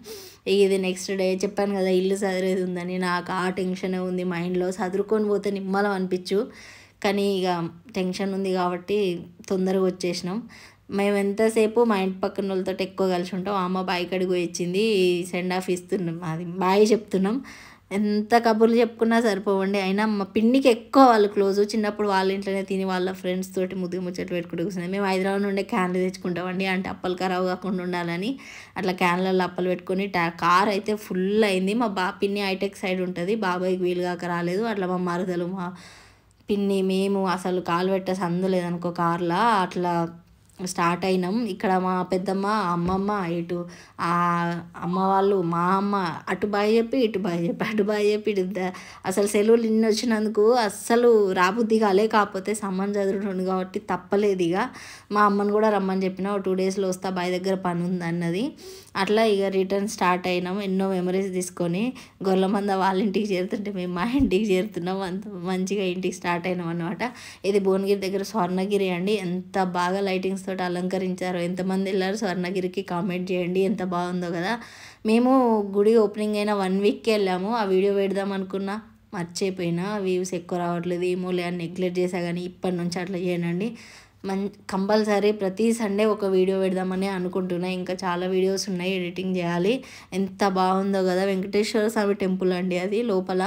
ఇది నెక్స్ట్ డే చెప్పాను కదా ఇల్లు చదిరేది ఉందని. నాకు ఆ టెన్షనే ఉంది మైండ్లో. చదువుకొని పోతే నిమ్మలం అనిపించు, కానీ ఇక టెన్షన్ ఉంది కాబట్టి తొందరగా వచ్చేసినాం. మేము ఎంతసేపు మా ఇంటి పక్కన వాళ్ళతో ఎక్కువ కలిసి ఉంటాం. అమ్మ బావి కడిగి పోయి వచ్చింది. సెండ్ ఆఫ్ ఇస్తున్నాం, అది బాయ్ చెప్తున్నాం. ఎంత కబుర్లు చెప్పుకున్నా సరిపోవండి. అయినా మా పిన్నికి ఎక్కువ వాళ్ళు క్లోజ్. చిన్నప్పుడు వాళ్ళ ఇంట్లోనే తిని వాళ్ళ ఫ్రెండ్స్ తోటి ముచ్చట్లు పెట్టుకుంటూ కూర్చున్నాం. మేము హైదరాబాద్ నుండే క్యాన్లు తెచ్చుకుంటామండి. అంటే అప్పలు ఖరాబ్ కాకుండా ఉండాలని అట్లా క్యాన్లలో అప్పలు పెట్టుకొని కార్ అయితే ఫుల్ అయింది. మా పిన్ని హైటెక్ సైడ్ ఉంటుంది, బాబాయ్కి వీలు కాక రాలేదు. అట్లా మా మరదలు, మా పిన్ని, మేము అసలు కాలు పెట్ట సందు లేదనుకో కార్లో. అట్లా స్టార్ట్ అయినాం. ఇక్కడ మా పెద్దమ్మ అమ్మమ్మ ఇటు అమ్మ వాళ్ళు మా అమ్మ అటు బాయ్ చెప్పి ఇటు బాయ్ చెప్పి అటు బాయ్ చెప్పి అసలు సెలవులు ఇన్ని వచ్చినందుకు అస్సలు రాబుద్ది కాలే. కాకపోతే సమ్మన్ చదువుతుంది కాబట్టి తప్పలేదు. ఇక మా అమ్మని కూడా రమ్మని చెప్పిన 2 డేస్లో వస్తా బాయ్ దగ్గర పని ఉంది అన్నది. అట్లా ఇక రిటర్న్ స్టార్ట్ అయినాం. ఎన్నో మెమరీస్ తీసుకొని గొల్లమంద వాళ్ళ ఇంటికి చేరుతుంటే మేము మా ఇంటికి చేరుతున్నాం. అంత మంచిగా ఇంటికి స్టార్ట్ అయినాం అనమాట. ఇది భువనగిరి దగ్గర స్వర్ణగిరి అండి. ఎంత బాగా లైటింగ్స్ తోటి అలంకరించారో. ఎంతమంది వెళ్ళారు స్వర్ణగిరికి కామెంట్ చేయండి. ఎంత బాగుందో కదా. మేము గుడి ఓపెనింగ్ అయిన 1 వీక్కి వెళ్ళాము. ఆ వీడియో పెడదాం అనుకున్నా, మర్చిపోయినా. వ్యూస్ ఎక్కువ రావట్లేదు ఏమోలే అని నెగ్లెక్ట్ చేసా. కానీ ఇప్పటి నుంచి అట్లా చేయనండి. కంపల్సరీ ప్రతి సండే ఒక వీడియో పెడదామని అనుకుంటున్నా. ఇంకా చాలా వీడియోస్ ఉన్నాయి, ఎడిటింగ్ చేయాలి. ఎంత బాగుందో కదా. వెంకటేశ్వర స్వామి టెంపుల్ అండి అది. లోపల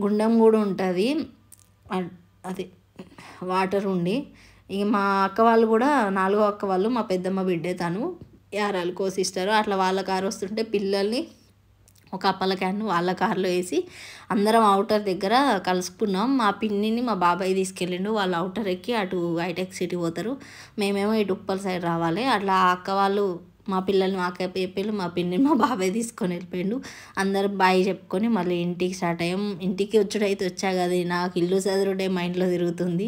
గుండం కూడా ఉంటుంది, అది వాటర్ ఉండి. ఇక మా అక్క వాళ్ళు కూడా 4వ అక్క వాళ్ళు మా పెద్దమ్మ బిడ్డే, తను యారాలు కోసిస్తారు. అట్లా వాళ్ళ కారు వస్తుంటే పిల్లల్ని ఒక అప్పల క్యాన్ వాళ్ళ కారులో వేసి అందరం అవుటర్ దగ్గర కలుసుకున్నాం. మా పిన్నిని మా బాబాయ్ తీసుకెళ్ళిండు. వాళ్ళు అవుటర్ ఎక్కి అటు హైటెక్ సిటీ పోతారు, మేమేమో ఇటు ఉప్పల్ సైడ్ రావాలి. అట్లా ఆ అక్క వాళ్ళు మా పిల్లల్ని మా అక్క చెప్పారు, మా పిన్నిని మా బాబాయ్ తీసుకొని వెళ్ళిపోయిండు. అందరు బాయ్ చెప్పుకొని మళ్ళీ ఇంటికి స్టార్ట్ అయ్యాం. ఇంటికి వచ్చుడైతే వచ్చా కదా, నాకు ఇల్లు చదువుడే మైండ్లో తిరుగుతుంది.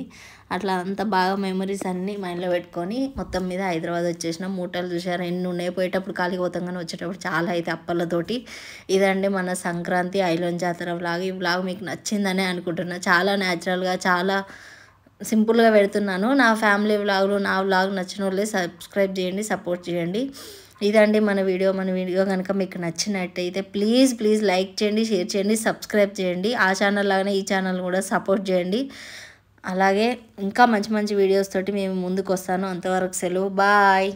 అట్లా అంత బాగా మెమరీస్ అన్నీ మైండ్లో పెట్టుకొని మొత్తం మీద హైదరాబాద్ వచ్చేసినాం. మూటలు చూసారు ఎన్ని ఉన్నాయి. పోయేటప్పుడు ఖాళీ పోతాం కానీ వచ్చేటప్పుడు చాలా అయితే అప్పలతోటి. ఇదండి మన సంక్రాంతి ఐలోన్ జాతర వ్లాగ్. ఈ వ్లాగ్ మీకు నచ్చిందనే అనుకుంటున్నా. చాలా న్యాచురల్గా చాలా సింపుల్గా పెడుతున్నాను. నా ఫ్యామిలీ వ్లాగ్లు నా వ్లాగ్ నచ్చిన వాళ్ళే సబ్స్క్రైబ్ చేయండి, సపోర్ట్ చేయండి. ఇదండి మన వీడియో కనుక మీకు నచ్చినట్టయితే ప్లీజ్ లైక్ చేయండి, షేర్ చేయండి, సబ్స్క్రైబ్ చేయండి. ఆ ఛానల్ లాగానే ఈ ఛానల్ కూడా సపోర్ట్ చేయండి. అలాగే ఇంకా మంచి వీడియోస్ తోటి మేము ముందుకు వస్తాను. అంతవరకు సెలవు, బాయ్.